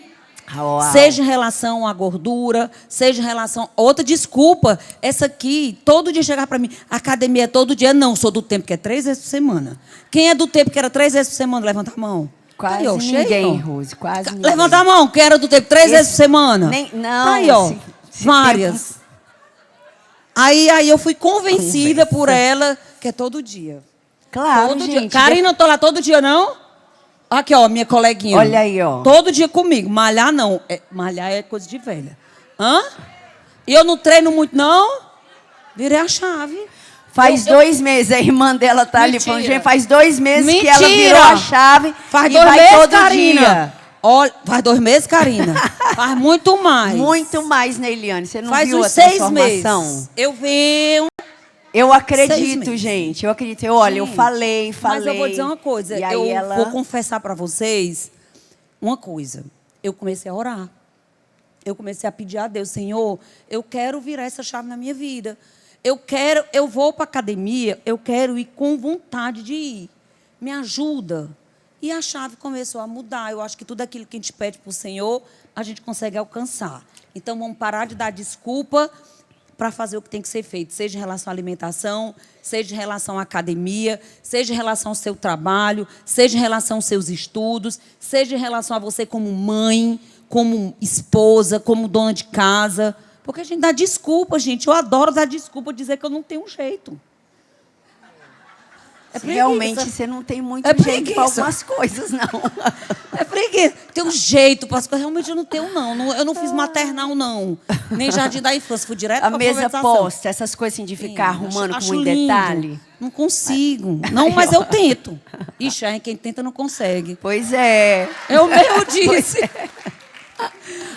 Uau. Seja em relação à gordura, seja em relação... Outra desculpa, essa aqui, todo dia chegar para mim, academia é todo dia. Não, sou do tempo que é 3 vezes por semana. Quem é do tempo que era 3 vezes por semana? Levanta a mão. Quase Tá aí, ó, ninguém, cheio, ó. Rose, quase ninguém. Levanta a mão, quem era do tempo 3 vezes por semana? Não, tá aí, ó, esse várias. tempo- Aí eu fui convencida por ela que é todo dia. Claro, Todo gente. dia. Karina, eu tô lá todo dia, não? Aqui, ó, minha coleguinha. Olha aí, ó. Todo dia comigo. Malhar, não. Malhar é coisa de velha. Hã? E eu não treino muito, não? Virei a chave. Faz 2 meses, a irmã dela tá ali Mentira. falando, gente, faz 2 meses que Mentira. ela virou a chave Faz e 2 vai meses, todo Karina. dia. Olha, faz 2 meses, Karina? Faz muito mais. Muito mais, né, Eliane? Você não Faz viu uns a 6 transformação? meses. Eu vi. Eu 6 acredito, meses. gente. Eu acredito. Olha, eu Gente, falei. Mas eu vou dizer uma coisa. E aí Eu ela... vou confessar para vocês uma coisa. Eu comecei a orar. Eu comecei a pedir a Deus, Senhor, eu quero virar essa chave na minha vida. Eu vou para a academia, eu quero ir com vontade de ir. Me ajuda. E a chave começou a mudar. Eu acho que tudo aquilo que a gente pede para o Senhor, a gente consegue alcançar. Então, vamos parar de dar desculpa para fazer o que tem que ser feito, seja em relação à alimentação, seja em relação à academia, seja em relação ao seu trabalho, seja em relação aos seus estudos, seja em relação a você como mãe, como esposa, como dona de casa. Porque a gente dá desculpa, gente. Eu adoro dar desculpa, dizer que eu não tenho jeito. É preguiça. Realmente, você não tem muito É jeito preguiça. para algumas coisas, não. É preguiça. Tem um jeito para as coisas. Realmente eu não tenho, não. Eu não fiz maternal, não. Nem jardim da infância. Fui direto A para mesa alfabetização. posta, essas coisas assim de ficar Sim, arrumando acho com muito lindo. detalhe. Não consigo. Não, mas eu tento. Ixi, aí quem tenta não consegue. Pois é. Eu mesmo disse.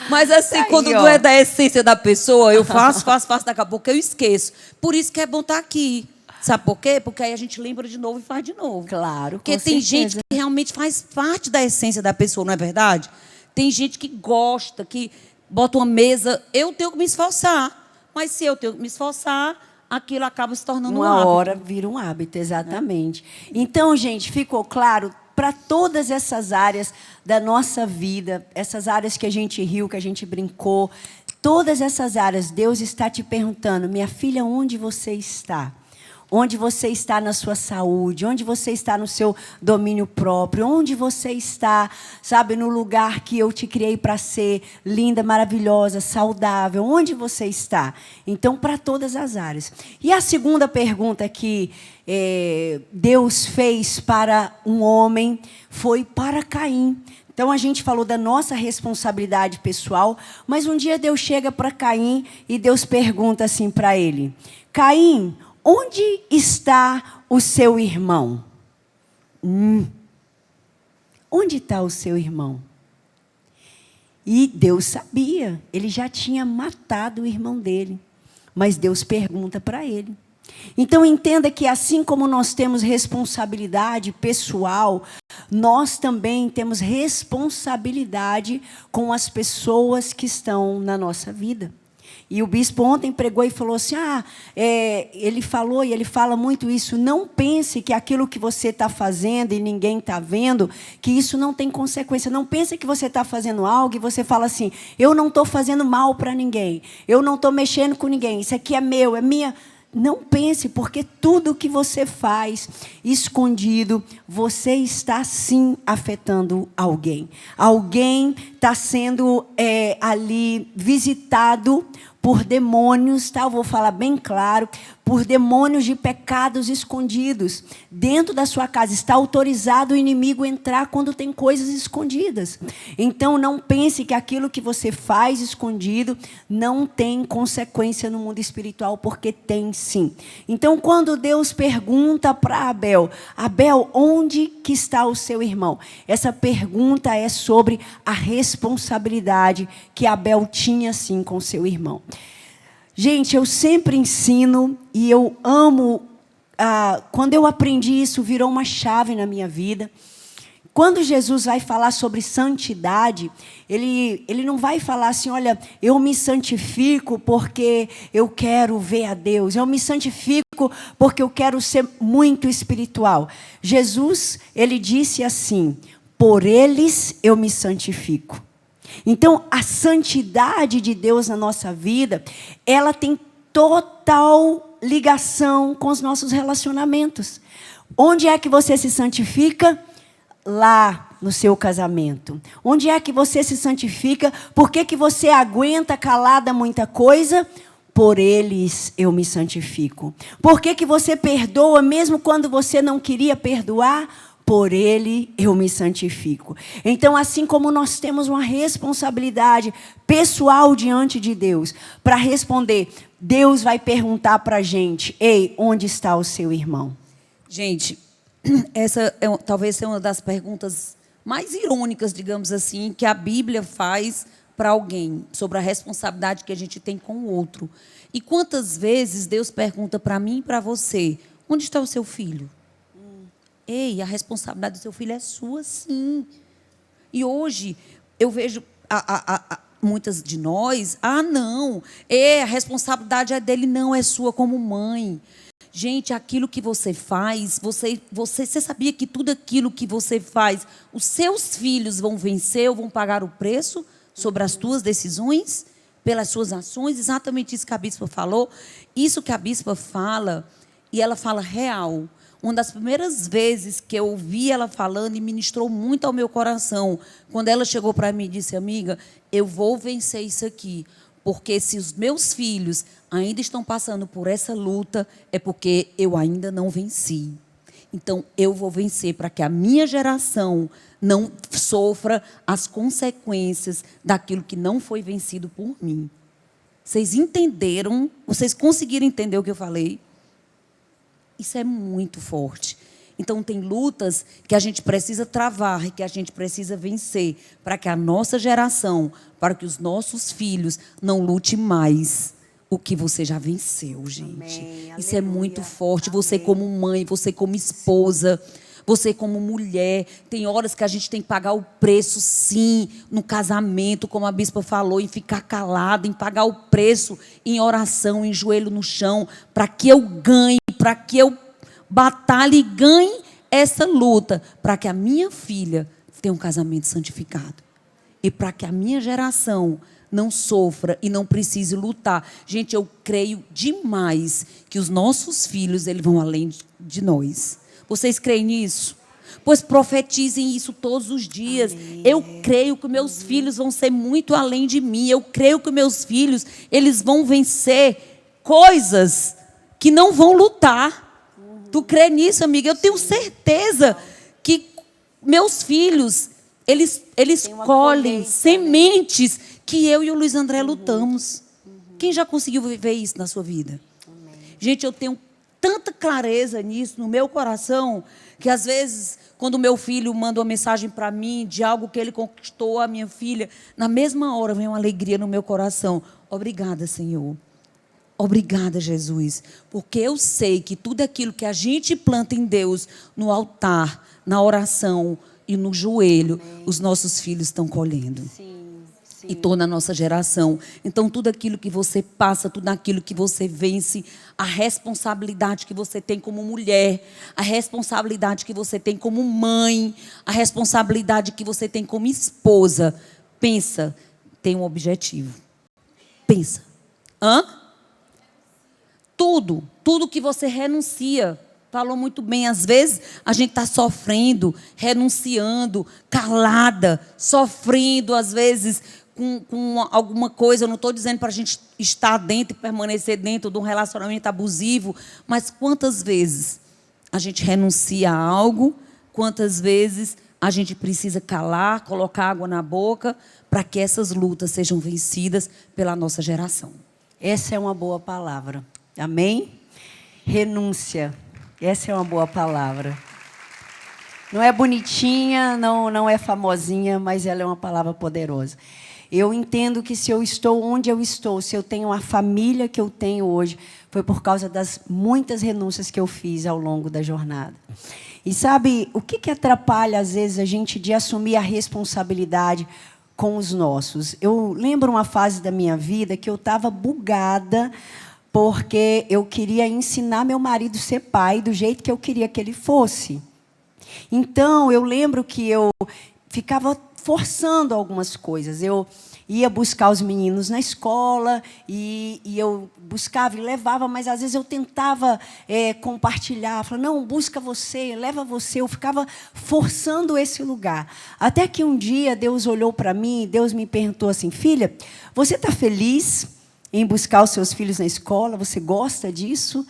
Mas assim, Aí, quando ó. não é da essência da pessoa, eu faço, daqui a pouco eu esqueço. Por isso que é bom estar aqui. Sabe por quê? Porque aí a gente lembra de novo e faz de novo. Claro, Porque com tem certeza. gente que realmente faz parte da essência da pessoa, não é verdade? Tem gente que gosta, que bota uma mesa. Eu tenho que me esforçar. Mas se eu tenho que me esforçar, aquilo acaba se tornando um Uma hábito. hora vira um hábito, exatamente. Então, gente, ficou claro para todas essas áreas da nossa vida, essas áreas que a gente riu, que a gente brincou, todas essas áreas, Deus está te perguntando, minha filha, onde você está? Onde você está na sua saúde, onde você está no seu domínio próprio, onde você está, sabe, no lugar que eu te criei para ser linda, maravilhosa, saudável, onde você está? Então, para todas as áreas. E a segunda pergunta que Deus fez para um homem foi para Caim. Então, a gente falou da nossa responsabilidade pessoal, mas um dia Deus chega para Caim e Deus pergunta assim para ele, Caim, onde está o seu irmão? Onde está o seu irmão? E Deus sabia, ele já tinha matado o irmão dele. Mas Deus pergunta para ele. Então, entenda que assim como nós temos responsabilidade pessoal, nós também temos responsabilidade com as pessoas que estão na nossa vida. E o bispo ontem pregou e falou assim, ele falou e ele fala muito isso, não pense que aquilo que você está fazendo e ninguém está vendo, que isso não tem consequência. Não pense que você está fazendo algo e você fala assim, eu não estou fazendo mal para ninguém, eu não estou mexendo com ninguém, isso aqui é meu, é minha... Não pense, porque tudo que você faz escondido, você está sim afetando alguém. Alguém está sendo ali visitado por demônios, tá? Eu vou falar bem claro, por demônios de pecados escondidos. Dentro da sua casa está autorizado o inimigo entrar quando tem coisas escondidas. Então, não pense que aquilo que você faz escondido não tem consequência no mundo espiritual, porque tem sim. Então, quando Deus pergunta para Abel, Abel, onde que está o seu irmão? Essa pergunta é sobre a responsabilidade que Abel tinha sim com seu irmão. Gente, eu sempre ensino e eu amo, quando eu aprendi isso, virou uma chave na minha vida. Quando Jesus vai falar sobre santidade, ele não vai falar assim, olha, eu me santifico porque eu quero ver a Deus, eu me santifico porque eu quero ser muito espiritual. Jesus, ele disse assim, por eles eu me santifico. Então, a santidade de Deus na nossa vida, ela tem total ligação com os nossos relacionamentos. Onde é que você se santifica? Lá no seu casamento. Onde é que você se santifica? Por que você aguenta calada muita coisa? Por eles eu me santifico. Por que você perdoa mesmo quando você não queria perdoar? Por ele eu me santifico. Então, assim como nós temos uma responsabilidade pessoal diante de Deus, para responder, Deus vai perguntar para a gente, ei, onde está o seu irmão? Gente, essa talvez seja uma das perguntas mais irônicas, digamos assim, que a Bíblia faz para alguém, sobre a responsabilidade que a gente tem com o outro. E quantas vezes Deus pergunta para mim e para você, onde está o seu filho? Ei, a responsabilidade do seu filho é sua, sim. E hoje, eu vejo muitas de nós, não, a responsabilidade é dele, não, é sua como mãe. Gente, aquilo que você faz, você sabia que tudo aquilo que você faz, os seus filhos vão vencer ou vão pagar o preço sobre as tuas decisões, pelas suas ações? Exatamente isso que a bispa falou. Isso que a bispa fala, e ela fala real. Uma das primeiras vezes que eu ouvi ela falando e ministrou muito ao meu coração, quando ela chegou para mim e disse, amiga, eu vou vencer isso aqui, porque se os meus filhos ainda estão passando por essa luta, é porque eu ainda não venci. Então, eu vou vencer para que a minha geração não sofra as consequências daquilo que não foi vencido por mim. Vocês entenderam? Vocês conseguiram entender o que eu falei? Isso é muito forte. Então, tem lutas que a gente precisa travar e que a gente precisa vencer para que a nossa geração, para que os nossos filhos não lutem mais o que você já venceu, gente. Amém. Isso é muito forte. Amém. Você como mãe, você como esposa, você como mulher, tem horas que a gente tem que pagar o preço, sim, no casamento, como a bispa falou, em ficar calado, em pagar o preço em oração, em joelho no chão, para que eu ganhe, para que eu batalhe e ganhe essa luta, para que a minha filha tenha um casamento santificado. E para que a minha geração não sofra e não precise lutar. Gente, eu creio demais que os nossos filhos, eles vão além de nós. Vocês creem nisso? Pois profetizem isso todos os dias. Amém. Eu creio que meus filhos vão ser muito além de mim. Eu creio que meus filhos, eles vão vencer coisas que não vão lutar. Tu crê nisso, amiga? Eu tenho certeza que meus filhos, eles colhem sementes que eu e o Luiz André lutamos. Quem já conseguiu viver isso na sua vida? Amém. Gente, eu tenho tanta clareza nisso no meu coração, que às vezes, quando o meu filho manda uma mensagem para mim de algo que ele conquistou, a minha filha, na mesma hora vem uma alegria no meu coração. Obrigada, Senhor. Obrigada, Jesus. Porque eu sei que tudo aquilo que a gente planta em Deus, no altar, na oração e no joelho, amém, os nossos filhos estão colhendo. Sim. E toda a nossa geração. Então, tudo aquilo que você passa, tudo aquilo que você vence, a responsabilidade que você tem como mulher, a responsabilidade que você tem como mãe, a responsabilidade que você tem como esposa. Pensa, tem um objetivo. Pensa. Tudo que você renuncia. Falou muito bem, às vezes a gente está sofrendo, renunciando, calada, sofrendo, às vezes, com alguma coisa. Eu não estou dizendo para a gente estar dentro e permanecer dentro de um relacionamento abusivo, mas quantas vezes a gente renuncia a algo, quantas vezes a gente precisa calar, colocar água na boca, para que essas lutas sejam vencidas pela nossa geração. Essa é uma boa palavra. Amém? Renúncia. Essa é uma boa palavra. Não é bonitinha, não é famosinha, mas ela é uma palavra poderosa. Eu entendo que se eu estou onde eu estou, se eu tenho a família que eu tenho hoje, foi por causa das muitas renúncias que eu fiz ao longo da jornada. E sabe, o que atrapalha, às vezes, a gente de assumir a responsabilidade com os nossos? Eu lembro uma fase da minha vida que eu estava bugada, porque eu queria ensinar meu marido a ser pai do jeito que eu queria que ele fosse. Então, eu lembro que eu ficava forçando algumas coisas. Eu ia buscar os meninos na escola e eu buscava e levava, mas às vezes eu tentava compartilhar, falava, não, busca você, leva você. Eu ficava forçando esse lugar. Até que um dia Deus olhou para mim e Deus me perguntou assim, filha, você está feliz em buscar os seus filhos na escola? Você gosta disso?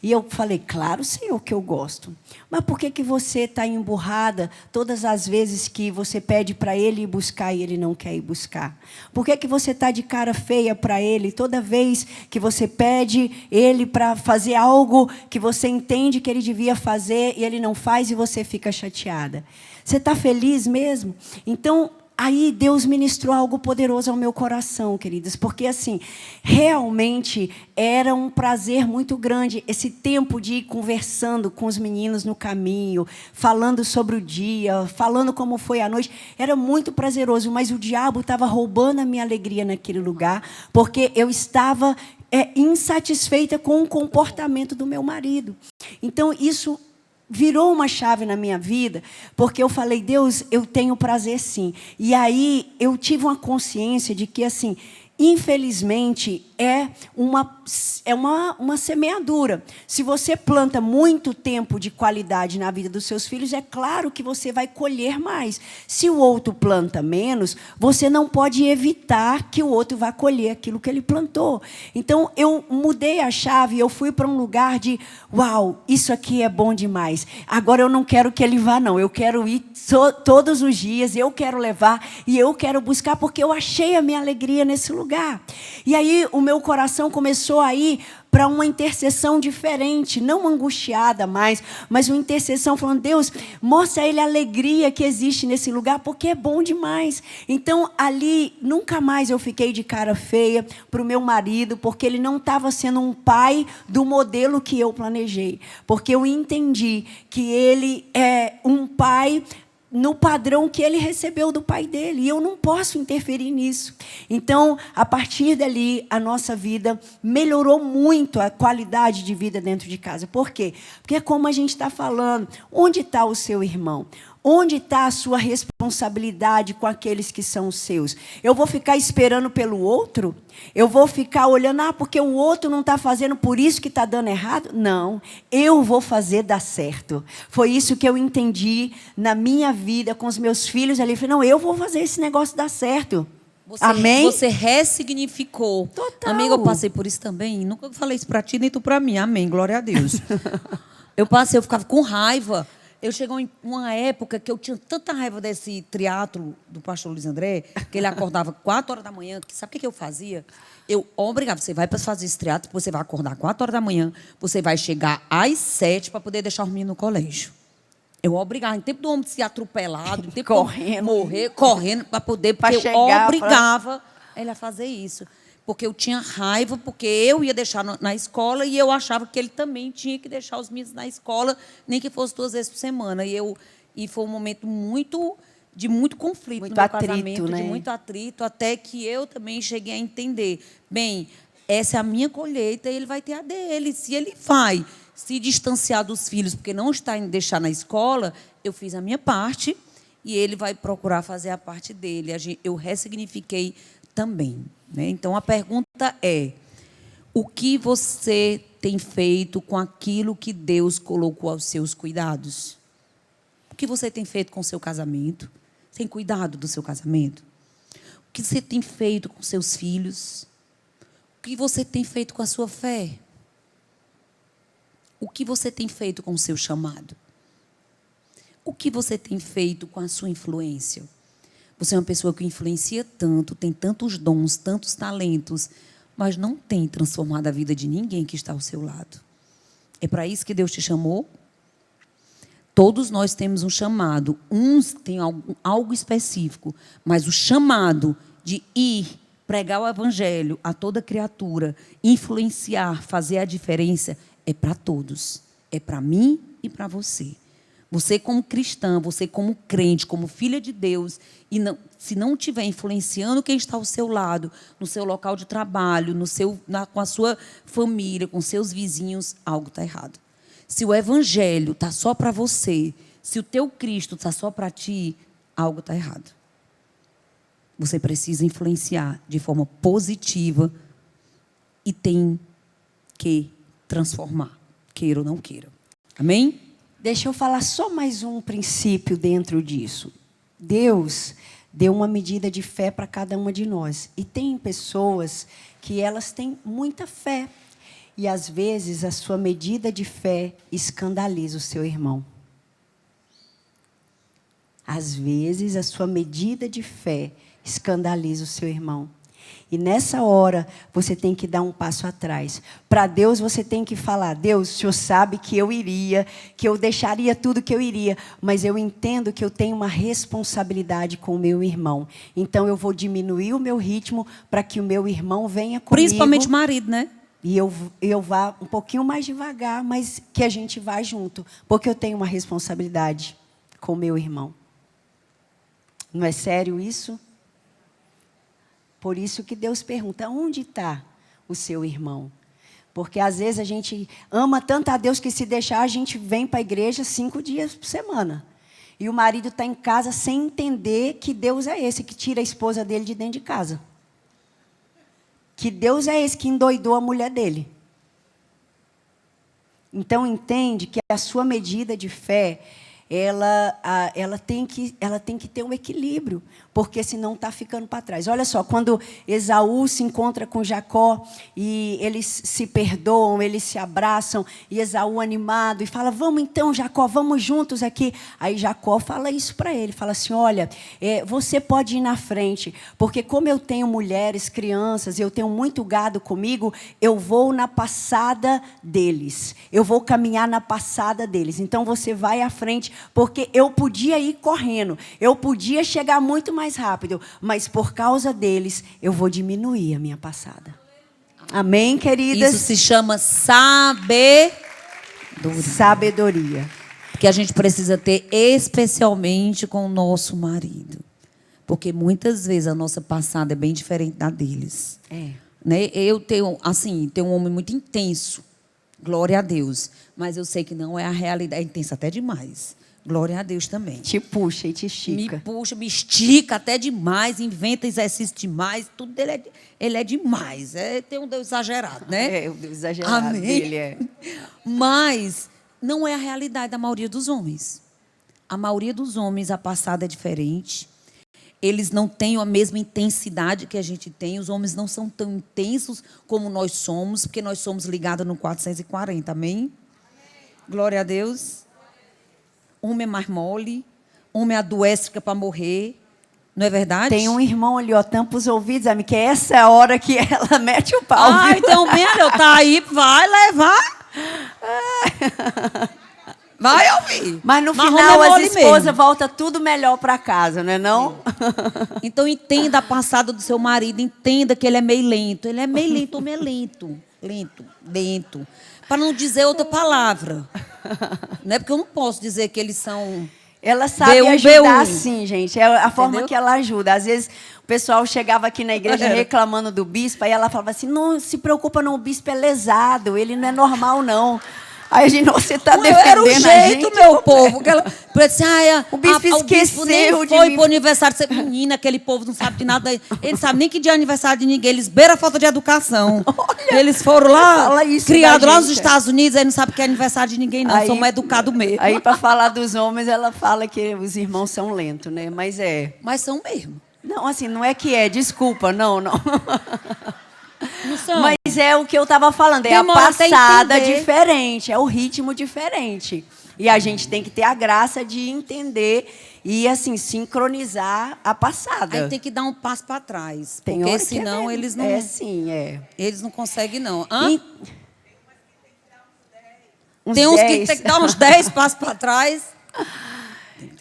E eu falei, claro, Senhor, que eu gosto. Mas por que você está emburrada todas as vezes que você pede para ele ir buscar e ele não quer ir buscar? Por que você está de cara feia para ele toda vez que você pede ele para fazer algo que você entende que ele devia fazer e ele não faz e você fica chateada? Você está feliz mesmo? Então, aí Deus ministrou algo poderoso ao meu coração, queridas, porque assim, realmente era um prazer muito grande esse tempo de ir conversando com os meninos no caminho, falando sobre o dia, falando como foi a noite. Era muito prazeroso, mas o diabo estava roubando a minha alegria naquele lugar, porque eu estava insatisfeita com o comportamento do meu marido. Então, isso virou uma chave na minha vida, porque eu falei, Deus, eu tenho prazer sim. E aí eu tive uma consciência de que, assim, infelizmente, é uma semeadura. Se você planta muito tempo de qualidade na vida dos seus filhos, é claro que você vai colher mais. Se o outro planta menos, você não pode evitar que o outro vá colher aquilo que ele plantou. Então, eu mudei a chave, eu fui para um lugar de, uau, isso aqui é bom demais. Agora eu não quero que ele vá, não. Eu quero ir todos os dias, eu quero levar e eu quero buscar, porque eu achei a minha alegria nesse lugar. E aí o meu coração começou a ir para uma intercessão diferente, não angustiada mais, mas uma intercessão falando, Deus, mostra a ele a alegria que existe nesse lugar, porque é bom demais. Então, ali, nunca mais eu fiquei de cara feia para o meu marido, porque ele não estava sendo um pai do modelo que eu planejei, porque eu entendi que ele é um pai no padrão que ele recebeu do pai dele, e eu não posso interferir nisso. Então, a partir dali, a nossa vida melhorou muito, a qualidade de vida dentro de casa. Por quê? Porque é como a gente está falando, onde está o seu irmão? Onde está a sua responsabilidade com aqueles que são os seus? Eu vou ficar esperando pelo outro? Eu vou ficar olhando, porque o outro não está fazendo, por isso que está dando errado? Não, eu vou fazer dar certo. Foi isso que eu entendi na minha vida, com os meus filhos ali. Eu falei, não, eu vou fazer esse negócio dar certo. Amém? Você ressignificou. Total. Amiga, eu passei por isso também. Nunca falei isso para ti, nem tu para mim. Amém, glória a Deus. Eu ficava com raiva. Eu chegou em uma época que eu tinha tanta raiva desse triatlo do pastor Luiz André, que ele acordava 4 horas da manhã. Que sabe o que eu fazia? Eu obrigava, você vai para fazer esse triatlo, você vai acordar 4 horas da manhã, você vai chegar às 7 para poder deixar os meninos no colégio. Eu obrigava, em tempo do homem ser atropelado, em tempo correndo, morrer, correndo para poder, porque eu obrigava ele a fazer isso. Porque eu tinha raiva, porque eu ia deixar na escola e eu achava que ele também tinha que deixar os meninos na escola, nem que fosse 2 vezes por semana. E foi um momento de muito conflito no meu casamento, né? de muito atrito, até que eu também cheguei a entender. Bem, essa é a minha colheita e ele vai ter a dele. Se ele vai se distanciar dos filhos porque não está em deixar na escola, eu fiz a minha parte e ele vai procurar fazer a parte dele. Eu ressignifiquei também. Então, a pergunta é, o que você tem feito com aquilo que Deus colocou aos seus cuidados? O que você tem feito com o seu casamento? Tem cuidado do seu casamento? O que você tem feito com seus filhos? O que você tem feito com a sua fé? O que você tem feito com o seu chamado? O que você tem feito com a sua influência? Você é uma pessoa que influencia tanto, tem tantos dons, tantos talentos, mas não tem transformado a vida de ninguém que está ao seu lado. É para isso que Deus te chamou? Todos nós temos um chamado. Uns têm algo específico, mas o chamado de ir, pregar o evangelho a toda criatura, influenciar, fazer a diferença, é para todos. É para mim e para você. Você como cristã, você como crente, como filha de Deus, e não, se não estiver influenciando quem está ao seu lado, no seu local de trabalho, com a sua família, com seus vizinhos, algo está errado. Se o evangelho está só para você, se o teu Cristo está só para ti, algo está errado. Você precisa influenciar de forma positiva e tem que transformar, queira ou não queira. Amém? Deixa eu falar só mais um princípio dentro disso. Deus deu uma medida de fé para cada uma de nós. E tem pessoas que elas têm muita fé. E, às vezes, a sua medida de fé escandaliza o seu irmão. Às vezes, a sua medida de fé escandaliza o seu irmão. E nessa hora, você tem que dar um passo atrás. Para Deus, você tem que falar: Deus, o Senhor sabe que eu iria, que eu deixaria tudo que eu iria, mas eu entendo que eu tenho uma responsabilidade com o meu irmão. Então, eu vou diminuir o meu ritmo para que o meu irmão venha comigo. Principalmente o marido, né? E eu vá um pouquinho mais devagar, mas que a gente vá junto. Porque eu tenho uma responsabilidade com o meu irmão. Não é sério isso? Por isso que Deus pergunta: onde está o seu irmão? Porque às vezes a gente ama tanto a Deus que, se deixar, a gente vem para a igreja 5 dias por semana. E o marido está em casa sem entender que Deus é esse que tira a esposa dele de dentro de casa. Que Deus é esse que endoidou a mulher dele. Então, entende que a sua medida de fé, ela tem que ter um equilíbrio, porque senão está ficando para trás. Olha só, quando Esaú se encontra com Jacó e eles se perdoam, eles se abraçam, e Esaú animado e fala: vamos então, Jacó, vamos juntos aqui. Aí Jacó fala isso para ele, fala assim: olha, você pode ir na frente, porque como eu tenho mulheres, crianças, eu tenho muito gado comigo, eu vou na passada deles, eu vou caminhar na passada deles, então você vai à frente, porque eu podia ir correndo, eu podia chegar muito mais rápido, mas por causa deles, eu vou diminuir a minha passada. Amém, queridas? Isso se chama sabedoria. Sabedoria. Que a gente precisa ter especialmente com o nosso marido. Porque muitas vezes a nossa passada é bem diferente da deles. Né? Eu tenho um homem muito intenso. Glória a Deus. Mas eu sei que não é a realidade. É intenso até demais. Glória a Deus também. Te puxa e te estica. Me puxa, me estica até demais, inventa exercício demais, tudo dele ele é demais. Tem um Deus exagerado, né? O Deus exagerado. Amém. Dele Mas não é a realidade da maioria dos homens. A maioria dos homens, a passada é diferente. Eles não têm a mesma intensidade que a gente tem. Os homens não são tão intensos como nós somos, porque nós somos ligados no 440, amém? Glória a Deus. Homem é mais mole, homem adoece, fica para morrer. Não é verdade? Tem um irmão ali, ó, tampa os ouvidos, amiga, que essa é a hora que ela mete o pau. Então, melhor, tá aí, vai levar. Vai ouvir. Mas no final, as esposas voltam tudo melhor para casa, não é não? Então, entenda a passada do seu marido, entenda que ele é meio lento. Ele é meio lento, homem é lento. Lento. Para não dizer outra palavra. Não é porque eu não posso dizer que eles são... Ela sabe ajudar sim, gente. É a forma que ela ajuda. Às vezes, o pessoal chegava aqui na igreja reclamando do bispo, aí ela falava assim: não se preocupa não, o bispo é lesado, ele não é normal, não. Aí a gente, você está defendendo era o jeito, a gente, meu povo. O bispo esqueceu nem foi pro aniversário. Menina, aquele povo não sabe de nada. Eles sabem nem que dia é aniversário de ninguém. Eles beiram a falta de educação. Olha, eles foram lá, criados lá nos Estados Unidos, aí não sabem que é aniversário de ninguém, não. Aí, somos educados mesmo. Aí, para falar dos homens, ela fala que os irmãos são lentos, né? Mas Mas são mesmo. Não, assim, não é que é, desculpa, não. Não são? Mas é o que eu estava falando, é Demora a até passada entender. diferente, é o ritmo diferente. E a gente tem que ter a graça de entender e, assim, sincronizar a passada. Aí tem que dar um passo para trás, Tem porque hora que senão eles não, É, sim, é. eles não conseguem, não. Hã? E- Uns Tem uns 10. que tem que dar uns 10 passos para trás.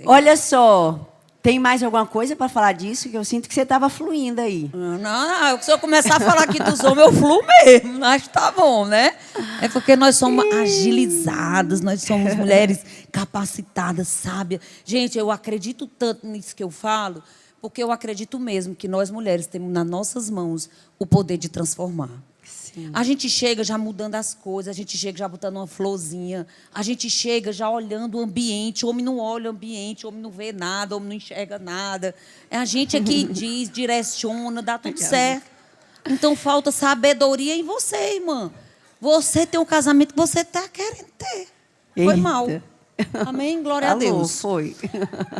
Olha só, tem mais alguma coisa para falar disso? Que eu sinto que você estava fluindo aí. Não, se eu começar a falar aqui dos homens, eu fluo mesmo. Acho que tá bom, né? É porque nós somos agilizadas, nós somos mulheres capacitadas, sábias. Gente, eu acredito tanto nisso que eu falo, porque eu acredito mesmo que nós mulheres temos nas nossas mãos o poder de transformar. Sim. A gente chega já mudando as coisas, a gente chega já botando uma florzinha, a gente chega já olhando o ambiente, o homem não olha o ambiente, o homem não vê nada, o homem não enxerga nada. É a gente é que diz, direciona, dá tudo certo. Então falta sabedoria em você, irmã. Você tem um casamento que você está querendo ter. Foi Eita. mal. Amém? Glória a Alô, Deus. foi.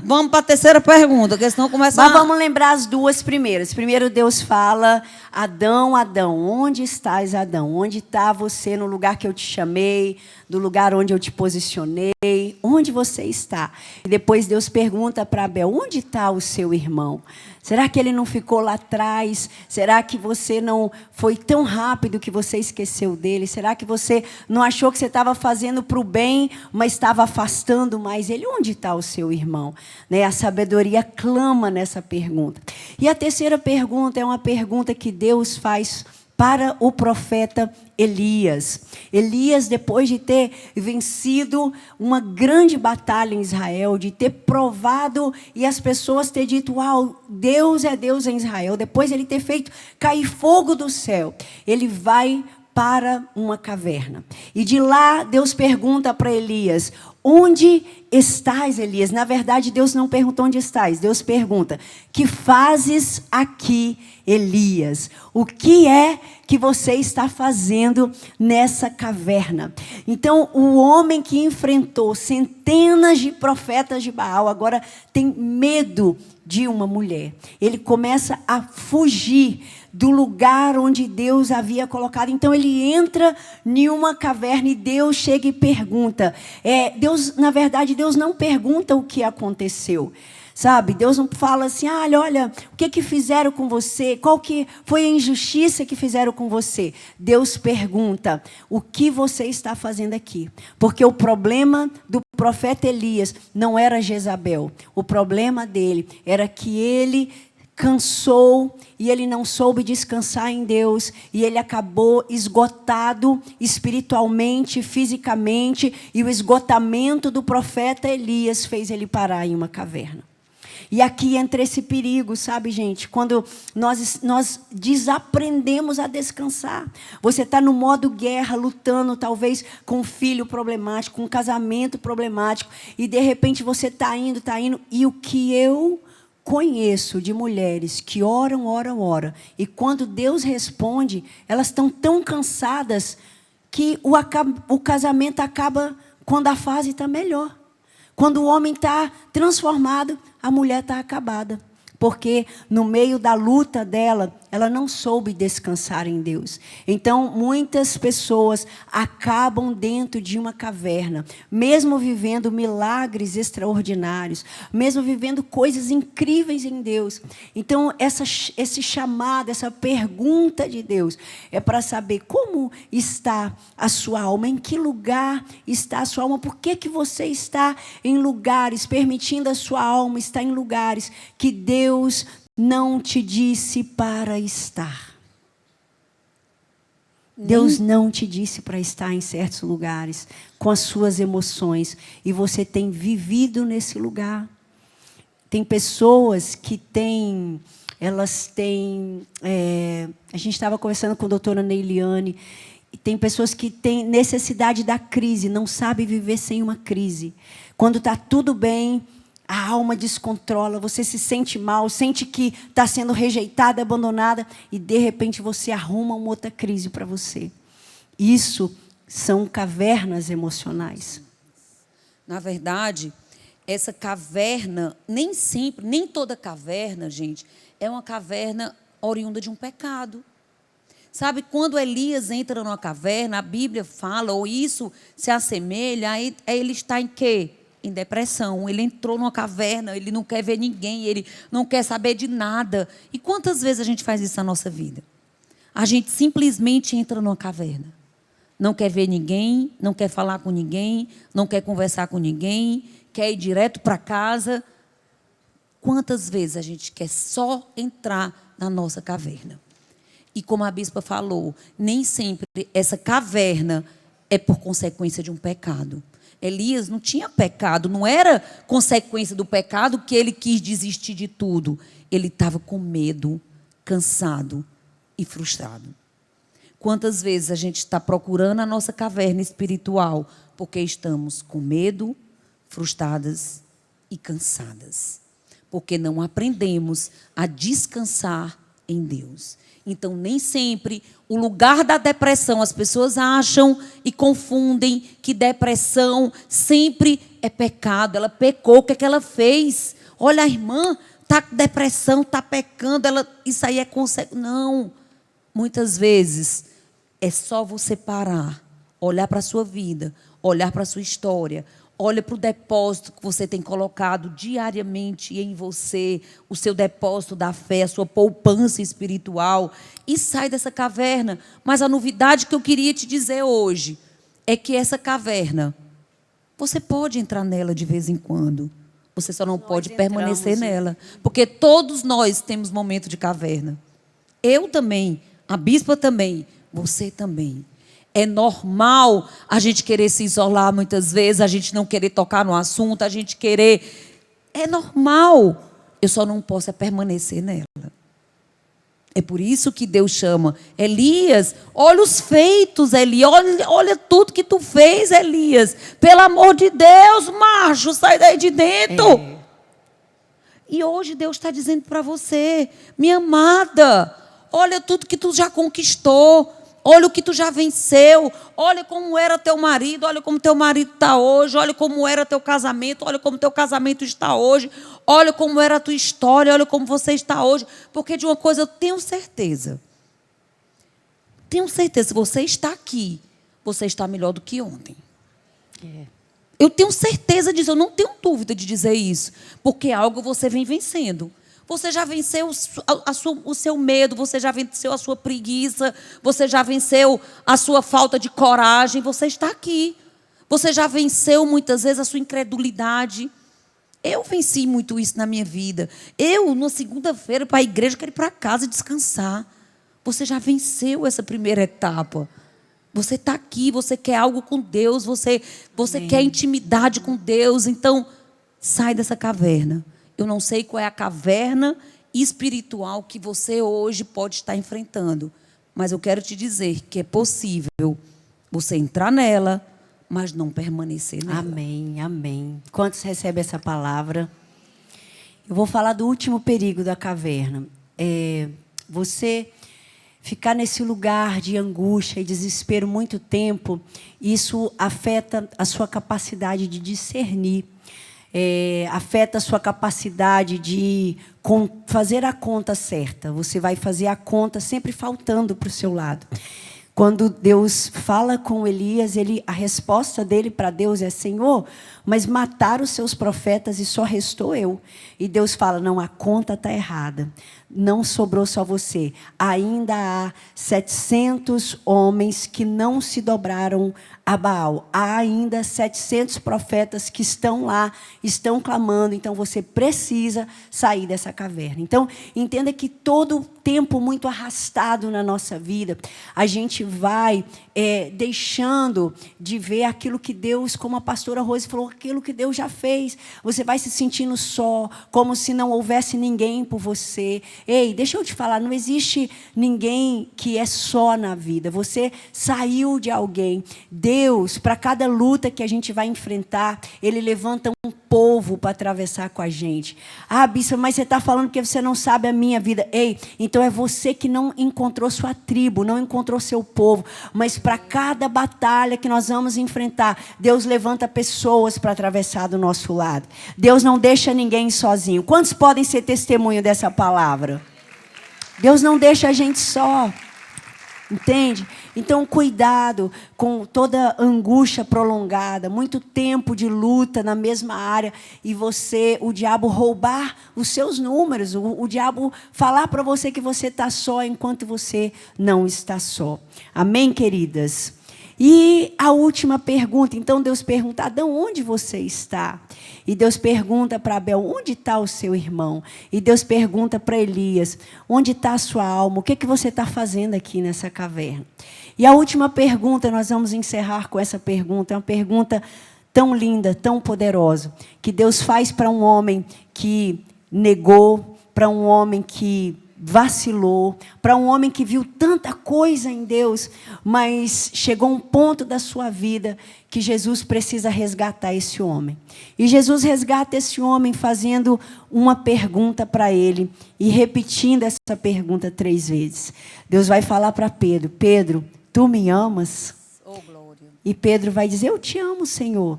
Vamos para a terceira pergunta, porque senão começa Mas vamos lembrar as duas primeiras. Primeiro Deus fala, Adão, Adão, onde estás, Adão? Onde está você no lugar que eu te chamei, do lugar onde eu te posicionei? Onde você está? E depois Deus pergunta para Abel, onde está o seu irmão? Será que ele não ficou lá atrás? Será que você não foi tão rápido que você esqueceu dele? Será que você não achou que você estava fazendo para o bem, mas estava afastando mais ele? Onde está o seu irmão? Né? A sabedoria clama nessa pergunta. E a terceira pergunta é uma pergunta que Deus faz para o profeta Elias. Elias, depois de ter vencido uma grande batalha em Israel, de ter provado e as pessoas ter dito, uau, Deus é Deus em Israel, depois ele ter feito cair fogo do céu, ele vai para uma caverna. E de lá, Deus pergunta para Elias, onde estás, Elias? Na verdade, Deus não pergunta onde estás. Deus pergunta, que fazes aqui, Elias? O que é que você está fazendo nessa caverna? Então, o homem que enfrentou centenas de profetas de Baal, agora tem medo de uma mulher. Ele começa a fugir do lugar onde Deus havia colocado. Então, ele entra em uma caverna e Deus chega e pergunta. Deus, na verdade, Deus não pergunta o que aconteceu. Sabe, Deus não fala assim, olha, o que fizeram com você? Qual que foi a injustiça que fizeram com você? Deus pergunta, o que você está fazendo aqui? Porque o problema do profeta Elias não era Jezabel. O problema dele era que ele cansou e ele não soube descansar em Deus e ele acabou esgotado espiritualmente, fisicamente, e o esgotamento do profeta Elias fez ele parar em uma caverna. E aqui entra esse perigo, sabe, gente? Quando nós desaprendemos a descansar. Você está no modo guerra, lutando talvez com um filho problemático, com um casamento problemático, e de repente você está indo, e o que eu conheço de mulheres que oram, e quando Deus responde, elas estão tão cansadas que o casamento acaba quando a fase está melhor. Quando o homem está transformado, a mulher está acabada. Porque no meio da luta dela, ela não soube descansar em Deus. Então, muitas pessoas acabam dentro de uma caverna, mesmo vivendo milagres extraordinários, mesmo vivendo coisas incríveis em Deus. Então, esse chamado, essa pergunta de Deus é para saber como está a sua alma, em que lugar está a sua alma, por que você está em lugares, permitindo a sua alma estar em lugares que Deus não te disse para estar. Deus não te disse para estar em certos lugares, com as suas emoções, e você tem vivido nesse lugar. Tem pessoas que elas têm... a gente estava conversando com a doutora Neiliane, e tem pessoas que têm necessidade da crise, não sabem viver sem uma crise. Quando está tudo bem, a alma descontrola, você se sente mal, sente que está sendo rejeitada, abandonada, e de repente você arruma uma outra crise para você. Isso são cavernas emocionais. Na verdade, essa caverna, nem sempre, nem toda caverna, gente, é uma caverna oriunda de um pecado. Sabe, quando Elias entra numa caverna, a Bíblia fala, ou isso se assemelha a ele estar em quê? Em depressão. Ele entrou numa caverna, ele não quer ver ninguém, ele não quer saber de nada. E quantas vezes a gente faz isso na nossa vida? A gente simplesmente entra numa caverna. Não quer ver ninguém, não quer falar com ninguém, não quer conversar com ninguém, quer ir direto para casa. Quantas vezes a gente quer só entrar na nossa caverna? E como a bispa falou, nem sempre essa caverna é por consequência de um pecado. Elias não tinha pecado, não era consequência do pecado que ele quis desistir de tudo. Ele estava com medo, cansado e frustrado. Quantas vezes a gente está procurando a nossa caverna espiritual porque estamos com medo, frustradas e cansadas. Porque não aprendemos a descansar em Deus. Então, nem sempre o lugar da depressão, as pessoas acham e confundem que depressão sempre é pecado. Ela pecou, o que é que ela fez? Olha, a irmã está com depressão, está pecando, isso aí é consequência. Não, muitas vezes é só você parar, olhar para a sua vida, olhar para a sua história, olha para o depósito que você tem colocado diariamente em você, o seu depósito da fé, a sua poupança espiritual, e sai dessa caverna. Mas a novidade que eu queria te dizer hoje é que essa caverna, você pode entrar nela de vez em quando, você só não pode permanecer nela. Porque todos nós temos momento de caverna. Eu também, a bispa também, você também. É normal a gente querer se isolar muitas vezes, a gente não querer tocar no assunto, a gente querer... É normal. Eu só não posso permanecer nela. É por isso que Deus chama Elias, olha os feitos, Elias, olha tudo que tu fez, Elias. Pelo amor de Deus, macho, sai daí de dentro. E hoje Deus está dizendo para você, minha amada, olha tudo que tu já conquistou. Olha o que tu já venceu, olha como era teu marido, olha como teu marido está hoje, olha como era teu casamento, olha como teu casamento está hoje, olha como era a tua história, olha como você está hoje. Porque de uma coisa eu tenho certeza, se você está aqui, você está melhor do que ontem. Eu tenho certeza disso, eu não tenho dúvida de dizer isso, porque algo você vem vencendo. Você já venceu o seu medo, você já venceu a sua preguiça, você já venceu a sua falta de coragem, você está aqui. Você já venceu muitas vezes a sua incredulidade. Eu venci muito isso na minha vida. Eu, na segunda-feira, para a igreja, quero ir para casa descansar. Você já venceu essa primeira etapa. Você está aqui, você quer algo com Deus, você quer intimidade com Deus. Então, sai dessa caverna. Eu não sei qual é a caverna espiritual que você hoje pode estar enfrentando. Mas eu quero te dizer que é possível você entrar nela, mas não permanecer nela. Amém, amém. Quantos recebem essa palavra? Eu vou falar do último perigo da caverna. Você ficar nesse lugar de angústia e desespero muito tempo, isso afeta a sua capacidade de discernir. Afeta a sua capacidade de fazer a conta certa. Você vai fazer a conta sempre faltando para o seu lado. Quando Deus fala com Elias, a resposta dele para Deus é: Senhor, mas mataram os seus profetas e só restou eu. E Deus fala: não, a conta está errada. Não sobrou só você. Ainda há 700 homens que não se dobraram a Baal. Há ainda 700 profetas que estão lá, estão clamando. Então, você precisa sair dessa caverna. Então, entenda que todo tempo muito arrastado na nossa vida, a gente vai deixando de ver aquilo que Deus, como a pastora Rose falou, aquilo que Deus já fez. Você vai se sentindo só, como se não houvesse ninguém por você. Ei, deixa eu te falar, não existe ninguém que é só na vida. Você saiu de alguém. Deus, para cada luta que a gente vai enfrentar, Ele levanta um povo para atravessar com a gente. Ah, bispa, mas você está falando que você não sabe a minha vida. Ei, então é você que não encontrou sua tribo, não encontrou seu povo. povo, mas para cada batalha que nós vamos enfrentar, Deus levanta pessoas para atravessar do nosso lado. Deus não deixa ninguém sozinho. Quantos podem ser testemunho dessa palavra? Deus não deixa a gente só. Entende? Então, cuidado com toda angústia prolongada, muito tempo de luta na mesma área e o diabo roubar os seus números, o diabo falar para você que você está só enquanto você não está só. Amém, queridas? E a última pergunta, então Deus pergunta, Adão, onde você está? E Deus pergunta para Abel, onde está o seu irmão? E Deus pergunta para Elias, onde está a sua alma? O que você está fazendo aqui nessa caverna? E a última pergunta, nós vamos encerrar com essa pergunta, é uma pergunta tão linda, tão poderosa, que Deus faz para um homem que negou, para um homem que vacilou, para um homem que viu tanta coisa em Deus, mas chegou um ponto da sua vida que Jesus precisa resgatar esse homem. E Jesus resgata esse homem fazendo uma pergunta para ele e repetindo essa pergunta 3 vezes. Deus vai falar para Pedro, Pedro, tu me amas? Oh, glória. E Pedro vai dizer, eu te amo, Senhor.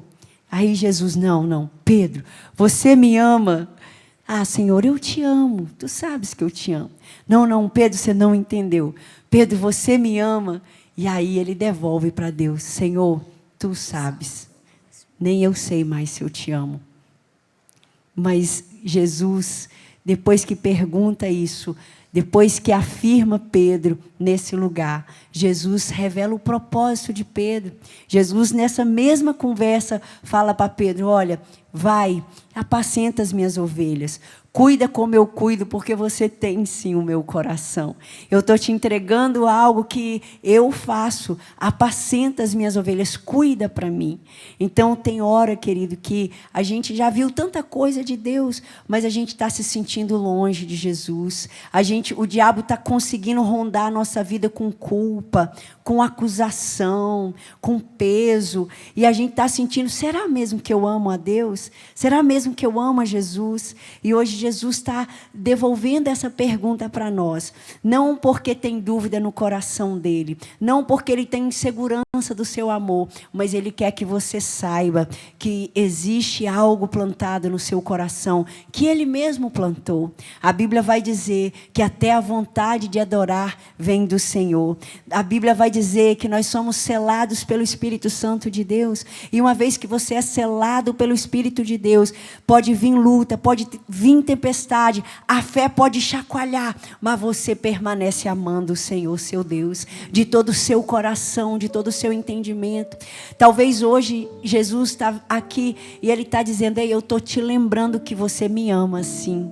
Aí Jesus, não, Pedro, você me ama? Ah, Senhor, eu te amo. Tu sabes que eu te amo. Não, Pedro, você não entendeu. Pedro, você me ama. E aí ele devolve para Deus. Senhor, tu sabes. Nem eu sei mais se eu te amo. Mas Jesus, depois que pergunta isso, depois que afirma Pedro nesse lugar, Jesus revela o propósito de Pedro. Jesus, nessa mesma conversa, fala para Pedro, olha, vai, apacenta as minhas ovelhas. Cuida como eu cuido, porque você tem sim o meu coração. Eu estou te entregando algo que eu faço. Apacenta as minhas ovelhas, cuida para mim. Então, tem hora, querido, que a gente já viu tanta coisa de Deus, mas a gente está se sentindo longe de Jesus. O diabo está conseguindo rondar a nossa vida com culpa, com acusação, com peso. E a gente está sentindo, será mesmo que eu amo a Deus? Será mesmo que eu amo a Jesus? E hoje Jesus está devolvendo essa pergunta para nós. Não porque tem dúvida no coração dele. Não porque ele tem insegurança do seu amor. Mas ele quer que você saiba que existe algo plantado no seu coração que ele mesmo plantou. A Bíblia vai dizer que até a vontade de adorar vem do Senhor. A Bíblia vai dizer que nós somos selados pelo Espírito Santo de Deus. E uma vez que você é selado pelo Espírito de Deus, pode vir luta, pode vir tempestade, a fé pode chacoalhar, mas você permanece amando o Senhor, seu Deus, de todo o seu coração, de todo o seu entendimento. Talvez hoje Jesus está aqui e Ele está dizendo, ei, eu estou te lembrando que você me ama sim.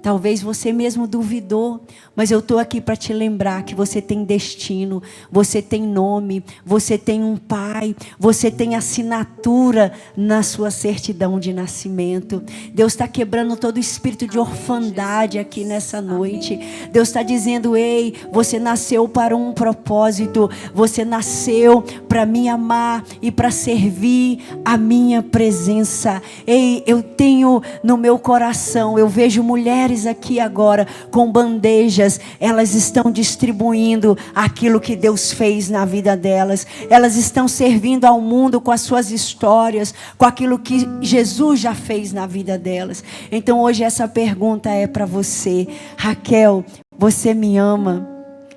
Talvez você mesmo duvidou, mas eu estou aqui para te lembrar que você tem destino, você tem nome, você tem um pai, você tem assinatura na sua certidão de nascimento. Deus está quebrando todo o espírito de orfandade aqui nessa noite. Deus está dizendo, ei, você nasceu para um propósito, você nasceu para me amar e para servir a minha presença. Ei, eu tenho no meu coração, eu vejo mulheres aqui agora com bandejas, elas estão distribuindo aquilo que Deus fez na vida delas, elas estão servindo ao mundo com as suas histórias, com aquilo que Jesus já fez na vida delas. Então hoje essa pergunta é para você. Raquel, você me ama?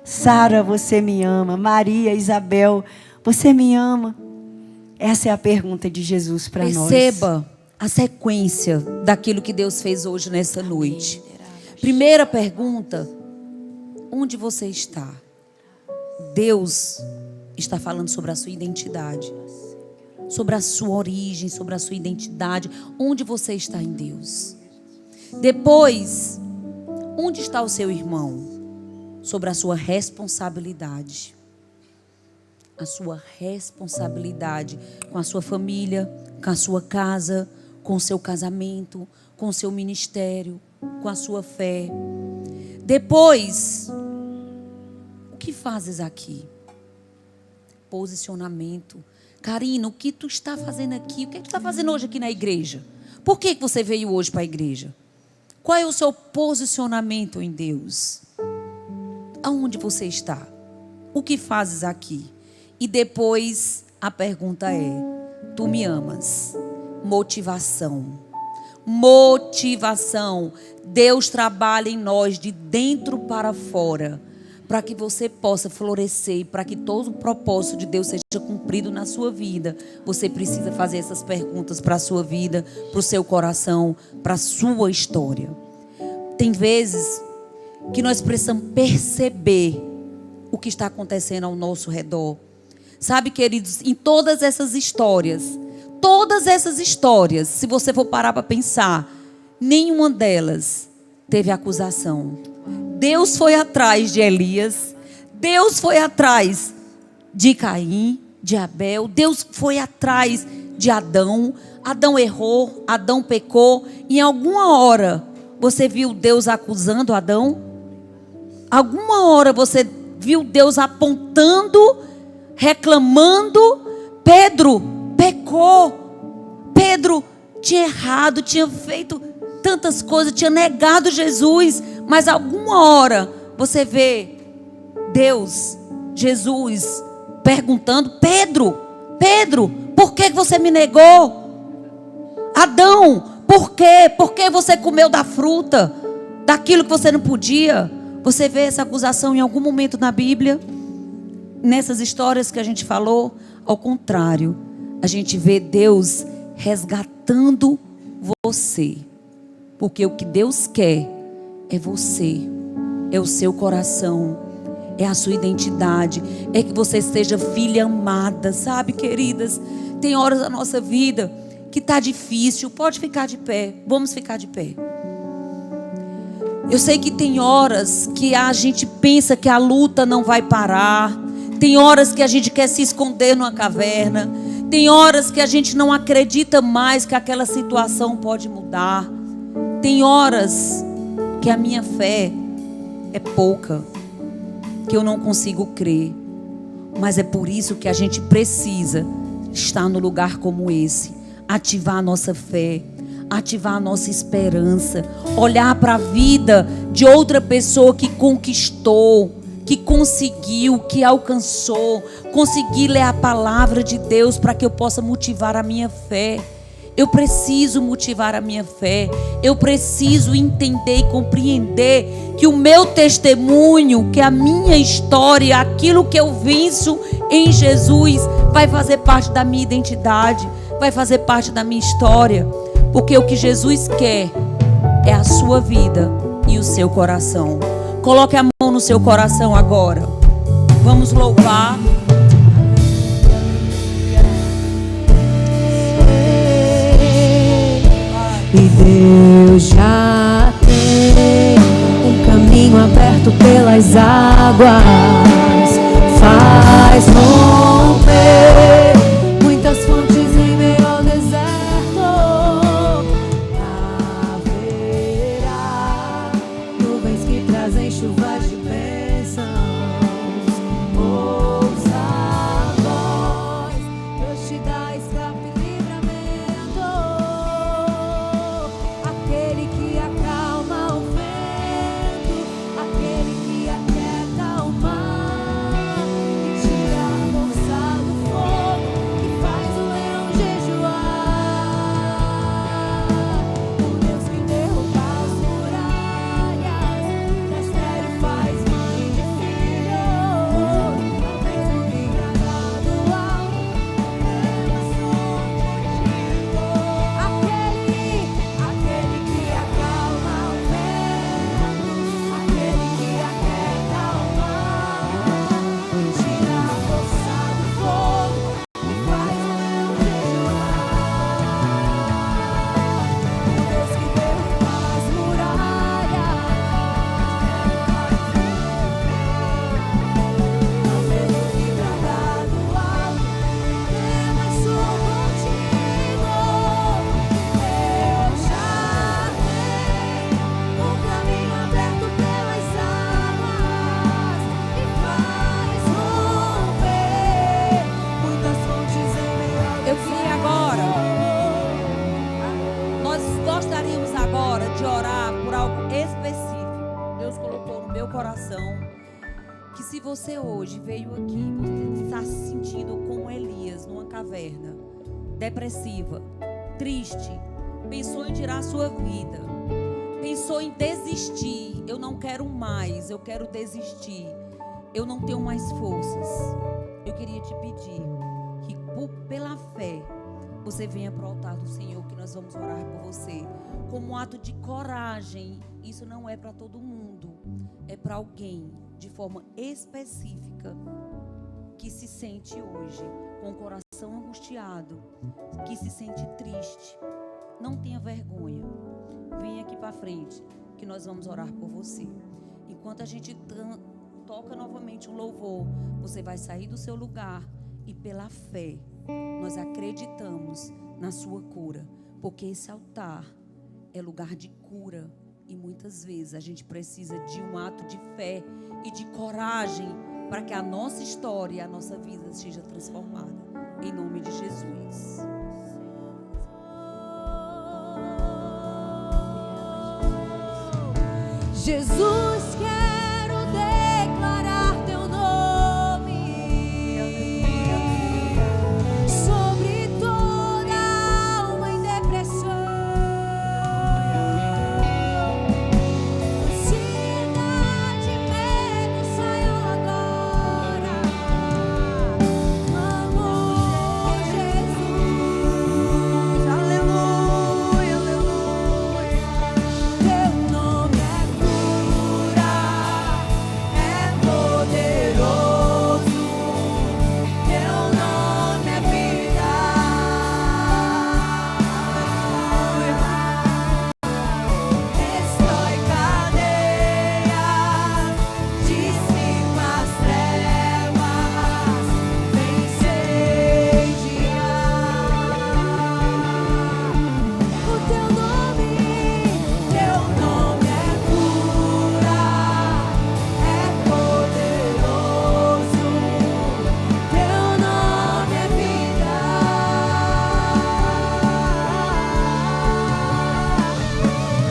Sara, você me ama? Maria, Isabel, você me ama? Essa é a pergunta de Jesus para nós. Perceba a sequência daquilo que Deus fez hoje nessa noite. Primeira pergunta, onde você está? Deus está falando sobre a sua identidade, sobre a sua origem, sobre a sua identidade, onde você está em Deus. Depois, onde está o seu irmão? Sobre a sua responsabilidade. A sua responsabilidade com a sua família, com a sua casa, com o seu casamento, com o seu ministério, com a sua fé. Depois, o que fazes aqui? Posicionamento. Karina, o que tu está fazendo aqui? O que tu está fazendo hoje aqui na igreja? Por que você veio hoje para a igreja? Qual é o seu posicionamento em Deus? Aonde você está? o que fazes aqui? E depois a pergunta é: tu me amas? Motivação. Motivação. Deus trabalha em nós de dentro para fora, para que você possa florescer, para que todo o propósito de Deus seja cumprido na sua vida. Você precisa fazer essas perguntas para a sua vida, para o seu coração, para a sua história. Tem vezes que nós precisamos perceber o que está acontecendo ao nosso redor. Sabe, queridos, em todas essas histórias, se você for parar para pensar, nenhuma delas teve acusação. Deus foi atrás de Elias, Deus foi atrás de Caim, de Abel, Deus foi atrás de Adão. Adão errou, Adão pecou. Em alguma hora você viu Deus acusando Adão? Alguma hora você viu Deus apontando, reclamando? Pedro pecou. Pedro tinha errado, tinha feito tantas coisas, tinha negado Jesus. Mas alguma hora você vê Deus, Jesus, perguntando: Pedro, por que você me negou? Adão, por quê? Por que você comeu da fruta, daquilo que você não podia? Você vê essa acusação em algum momento na Bíblia? Nessas histórias que a gente falou? Ao contrário, a gente vê Deus resgatando você. Porque o que Deus quer é você, é o seu coração, é a sua identidade, é que você seja filha amada, sabe, queridas? Tem horas da nossa vida que está difícil. Pode ficar de pé, vamos ficar de pé. Eu sei que tem horas que a gente pensa que a luta não vai parar. Tem horas que a gente quer se esconder numa caverna. Tem horas que a gente não acredita mais que aquela situação pode mudar. Tem horas que a minha fé é pouca, que eu não consigo crer. Mas é por isso que a gente precisa estar no lugar como esse, ativar a nossa fé, ativar a nossa esperança, olhar para a vida de outra pessoa que conquistou, que conseguiu, que alcançou, conseguir ler a palavra de Deus para que eu possa motivar a minha fé. Eu preciso motivar a minha fé. Eu preciso entender e compreender que o meu testemunho, que a minha história, aquilo que eu venço em Jesus, vai fazer parte da minha identidade, vai fazer parte da minha história. Porque o que Jesus quer é a sua vida e o seu coração. Coloque a mão no seu coração agora. Vamos louvar. E Deus já tem um caminho aberto pelas águas, faz romper muitas fontes em meio ao deserto. Haverá nuvens que trazem chuvas de bênçãos. Ouça a voz, Deus te dá escape e livramento. Aquele que acalma o vento, aquele que aquieta o mar, que tira a força do fogo, que faz o leão jejuar. O Deus que derruba as muralhas, mistério faz mãe de filho, ao mesmo que gravado alto, leva som contigo. Aquele que acalma o vento, aquele que aquieta o mar, que tira a força do fogo, que faz o leão jejuar. O Deus que derruba as muralhas, ao mesmo que gravado alto, leva som contigo. Deus já tem um caminho aberto pelas águas e faz romper muitas fontes em meio ao Eu queria agora, nós gostaríamos agora de orar por algo específico. Deus colocou no meu coração que se você hoje veio aqui, você está se sentindo como Elias numa caverna, depressiva, triste, pensou em tirar a sua vida, pensou em desistir, eu não quero mais, eu quero desistir, eu não tenho mais forças. Eu queria te pedir que pela fé você venha para o altar do Senhor, que nós vamos orar por você, como um ato de coragem. Isso não é para todo mundo, é para alguém de forma específica que se sente hoje com o coração angustiado, que se sente triste. Não tenha vergonha, venha aqui para frente que nós vamos orar por você. Enquanto a gente toca novamente um louvor, você vai sair do seu lugar e pela fé nós acreditamos na sua cura, porque esse altar é lugar de cura e muitas vezes a gente precisa de um ato de fé e de coragem para que a nossa história, a nossa vida seja transformada, em nome de Jesus. Jesus, quero declarar teu nome sobre toda alma em depressão. Ansiedade e medo saiam agora. Amor, Jesus. Aleluia, aleluia. Teu nome é cura, é poderoso. Teu nome é vida. Destrói cadeias, dissipa as trevas, o teu nome é cura, é poderoso. Teu nome é vida.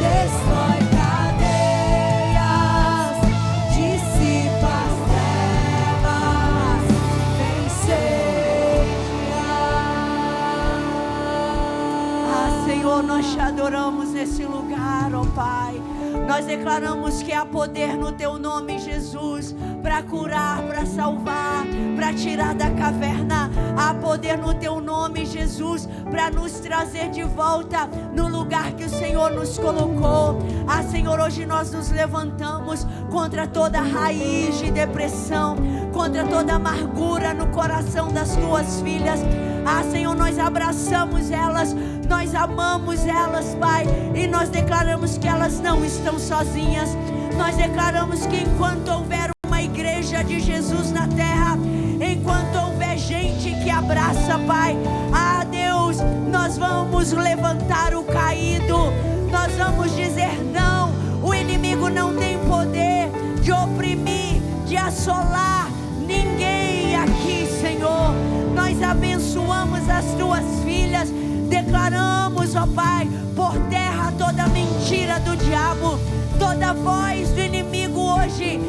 Destrói cadeias, dissipa as trevas, Ah, Senhor, nós te adoramos nesse lugar, ó Pai. Nós declaramos que há poder no teu nome, Jesus, para curar, para salvar, para tirar da caverna. Há poder no teu nome, Jesus, para nos trazer de volta no lugar que o Senhor nos colocou. Ah, Senhor, hoje nós nos levantamos contra toda raiz de depressão, contra toda amargura no coração das tuas filhas. Ah, Senhor, nós abraçamos elas, nós amamos elas, Pai, e nós declaramos que elas não estão sozinhas. Nós declaramos que enquanto houver uma igreja de Jesus na terra, enquanto houver gente que abraça, Pai, ah, Deus, nós vamos levantar o caído, nós vamos dizer não. O inimigo não tem poder de oprimir, de assolar ninguém aqui, Senhor. Nós abençoamos as tuas filhas, declaramos, ó Pai, por terra toda mentira do diabo, toda voz do inimigo hoje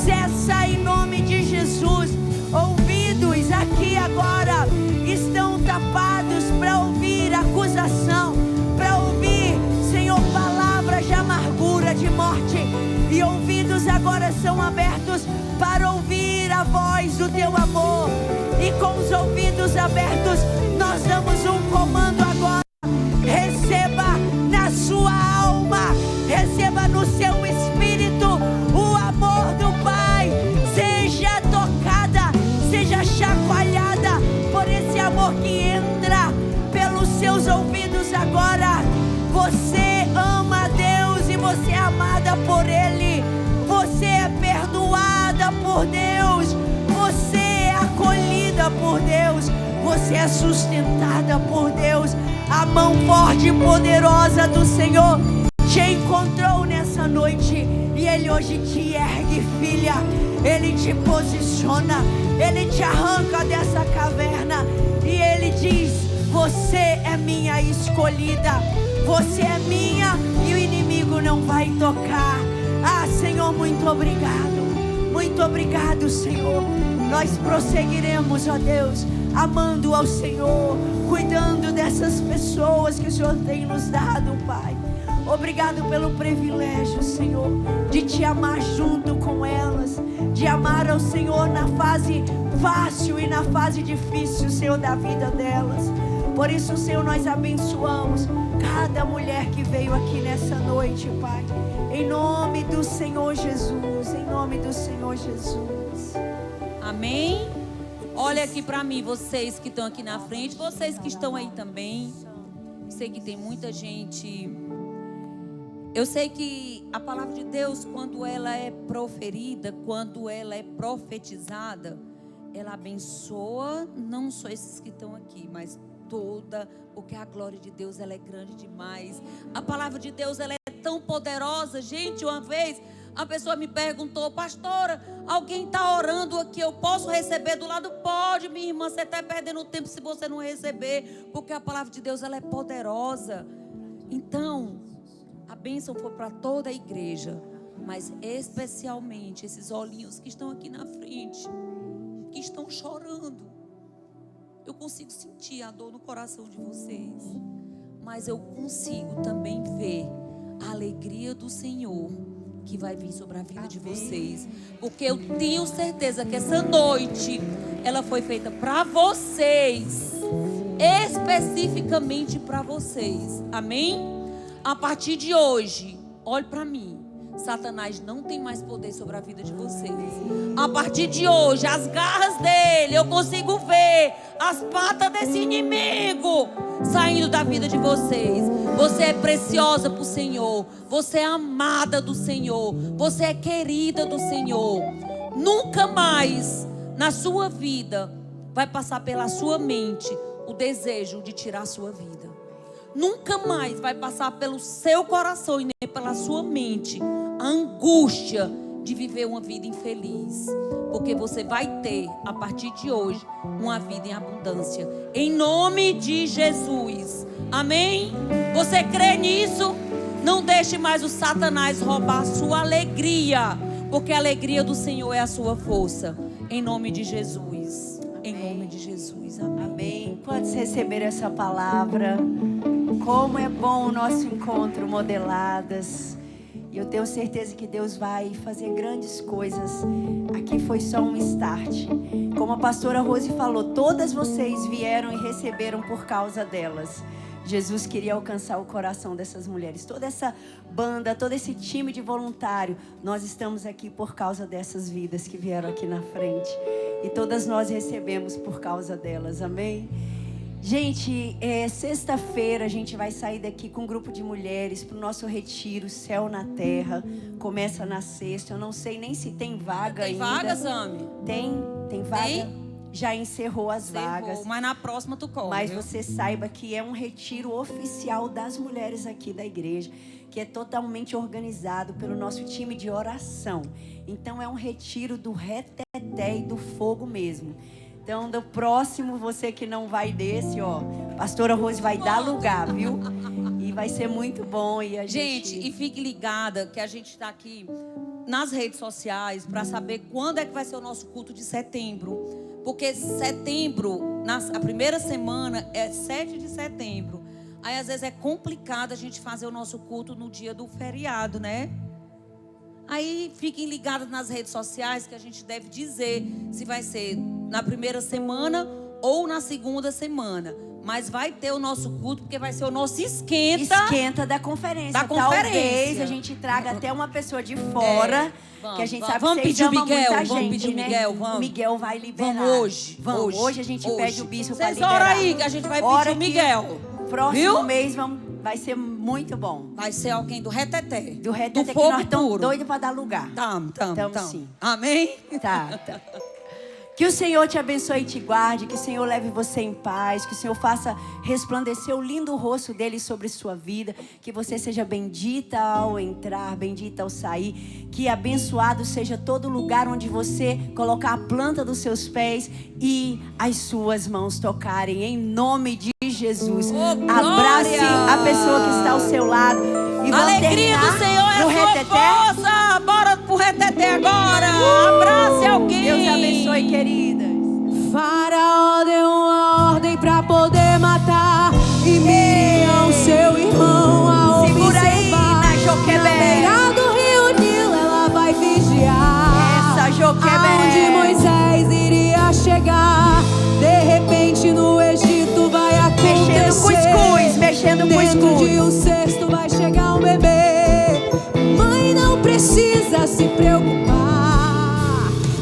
cessa em nome de Jesus. Ouvidos aqui agora estão tapados para ouvir acusação, para ouvir, Senhor, palavras de amargura, de morte, e ouvidos agora são abertos para ouvir a voz do teu amor. E com os ouvidos abertos nós damos um comando agora: receba na sua alma, receba no seu espírito o amor do Pai. Seja tocada, seja chacoalhada por esse amor que entra pelos seus ouvidos agora. Você ama a Deus e você é amada por Ele. Você é perdoada por Deus. Você é acolhida por Deus. Você é sustentada por Deus. A mão forte e poderosa do Senhor te encontrou nessa noite, e Ele hoje te ergue, filha. Ele te posiciona, Ele te arranca dessa caverna, e Ele diz: você é minha escolhida, você é minha, e o inimigo não vai tocar. Ah, Senhor, muito obrigado. Muito obrigado, Senhor. Nós prosseguiremos, ó Deus, amando ao Senhor, cuidando dessas pessoas que o Senhor tem nos dado, Pai. Obrigado pelo privilégio, Senhor, de te amar junto com elas, de amar ao Senhor na fase fácil e na fase difícil, Senhor, da vida delas. Por isso, Senhor, nós abençoamos cada mulher que veio aqui nessa noite, Pai. Em nome do Senhor Jesus, em nome do Senhor Jesus. Amém? Olha aqui para mim, vocês que estão aqui na frente, vocês que estão aí também. Sei que tem muita gente. Eu sei que a palavra de Deus, quando ela é proferida, quando ela é profetizada, ela abençoa não só esses que estão aqui, mas toda, porque a glória de Deus, ela é grande demais. A palavra de Deus, ela é tão poderosa. Gente, uma vez a pessoa me perguntou: pastora, alguém está orando aqui, eu posso receber do lado? Pode, minha irmã, você está perdendo tempo se você não receber, porque a palavra de Deus, ela é poderosa. Então, a bênção foi para toda a igreja, mas especialmente esses olhinhos que estão aqui na frente, que estão chorando. Eu consigo sentir a dor no coração de vocês, mas eu consigo também ver a alegria do Senhor que vai vir sobre a vida de vocês, porque eu tenho certeza que essa noite ela foi feita para vocês, especificamente para vocês. Amém? A partir de hoje, olhe para mim, Satanás não tem mais poder sobre a vida de vocês. A partir de hoje, as garras dele, eu consigo ver as patas desse inimigo saindo da vida de vocês. Você é preciosa para o Senhor, você é amada do Senhor, você é querida do Senhor. Nunca mais na sua vida vai passar pela sua mente o desejo de tirar a sua vida. Nunca mais vai passar pelo seu coração e nem pela sua mente a angústia de viver uma vida infeliz, porque você vai ter, a partir de hoje, uma vida em abundância, em nome de Jesus. Amém? Você crê nisso? Não deixe mais o Satanás roubar a sua alegria, porque a alegria do Senhor é a sua força, em nome de Jesus. Em nome de Jesus. Amém. Amém. Quantos receberam essa palavra? Como é bom o nosso encontro, modeladas. E eu tenho certeza que Deus vai fazer grandes coisas. Aqui foi só um start. Como a pastora Rose falou, todas vocês vieram e receberam por causa delas. Jesus queria alcançar o coração dessas mulheres. Toda essa banda, todo esse time de voluntário, nós estamos aqui por causa dessas vidas que vieram aqui na frente. E todas nós recebemos por causa delas, amém? Gente, sexta-feira a gente vai sair daqui com um grupo de mulheres para o nosso retiro Céu na Terra. Começa na sexta, eu não sei nem se tem vaga ainda. Tem vaga, Sami? Tem vaga. Tem? Já encerrou as vagas. Mas na próxima tu corre. Mas você saiba que é um retiro oficial das mulheres aqui da igreja, que é totalmente organizado pelo nosso time de oração. Então é um retiro do reteté e do fogo mesmo. Então, do próximo, você que não vai desse, ó, pastora Rose vai dar lugar, viu? E vai ser muito bom. E gente, e fique ligada que a gente está aqui nas redes sociais para saber quando é que vai ser o nosso culto de setembro. Porque setembro, a primeira semana é 7 de setembro. Aí, às vezes, é complicado a gente fazer o nosso culto no dia do feriado, né? Aí, fiquem ligados nas redes sociais que a gente deve dizer se vai ser na primeira semana ou na segunda semana. Mas vai ter o nosso culto, porque vai ser o nosso esquenta da conferência. Da conferência. Talvez a gente traga até uma pessoa de fora, que a gente sabe vamos que vocês amam muita gente, vamos pedir o né? Miguel, vamos. O Miguel vai liberar. Vamos hoje. Hoje a gente pede o bispo para Vocês liberar. oram aí que a gente vai pedir o Miguel. Próximo mês vai ser muito bom. Vai ser alguém do reteté. Do reteté, do que nós fogo estamos puro. doidos para dar lugar. Tamo sim. Amém? Tá. Que o Senhor te abençoe e te guarde, que o Senhor leve você em paz, que o Senhor faça resplandecer o lindo rosto dele sobre sua vida, que você seja bendita ao entrar, bendita ao sair, que abençoado seja todo lugar onde você colocar a planta dos seus pés e as suas mãos tocarem, em nome de Jesus. Abrace a pessoa que está ao seu lado e a alegria do Senhor é a sua força. Bora pro reteté agora. Abraça. queridas. Faraó deu uma ordem pra poder matar, e Miriam, seu irmão, a Segura observar. aí, na Joquebed. Na beira do rio Nilo ela vai vigiar. Essa Joquebed. Aonde Moisés iria chegar. De repente no Egito vai acontecer. Mexendo Dentro cuscuz. de um cesto vai chegar um bebê. Mãe, não precisa se preocupar.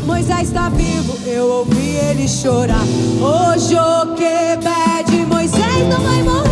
Moisés está vivo, eu ouvi ele chorar. Ô Joquebed, Moisés não vai morrer.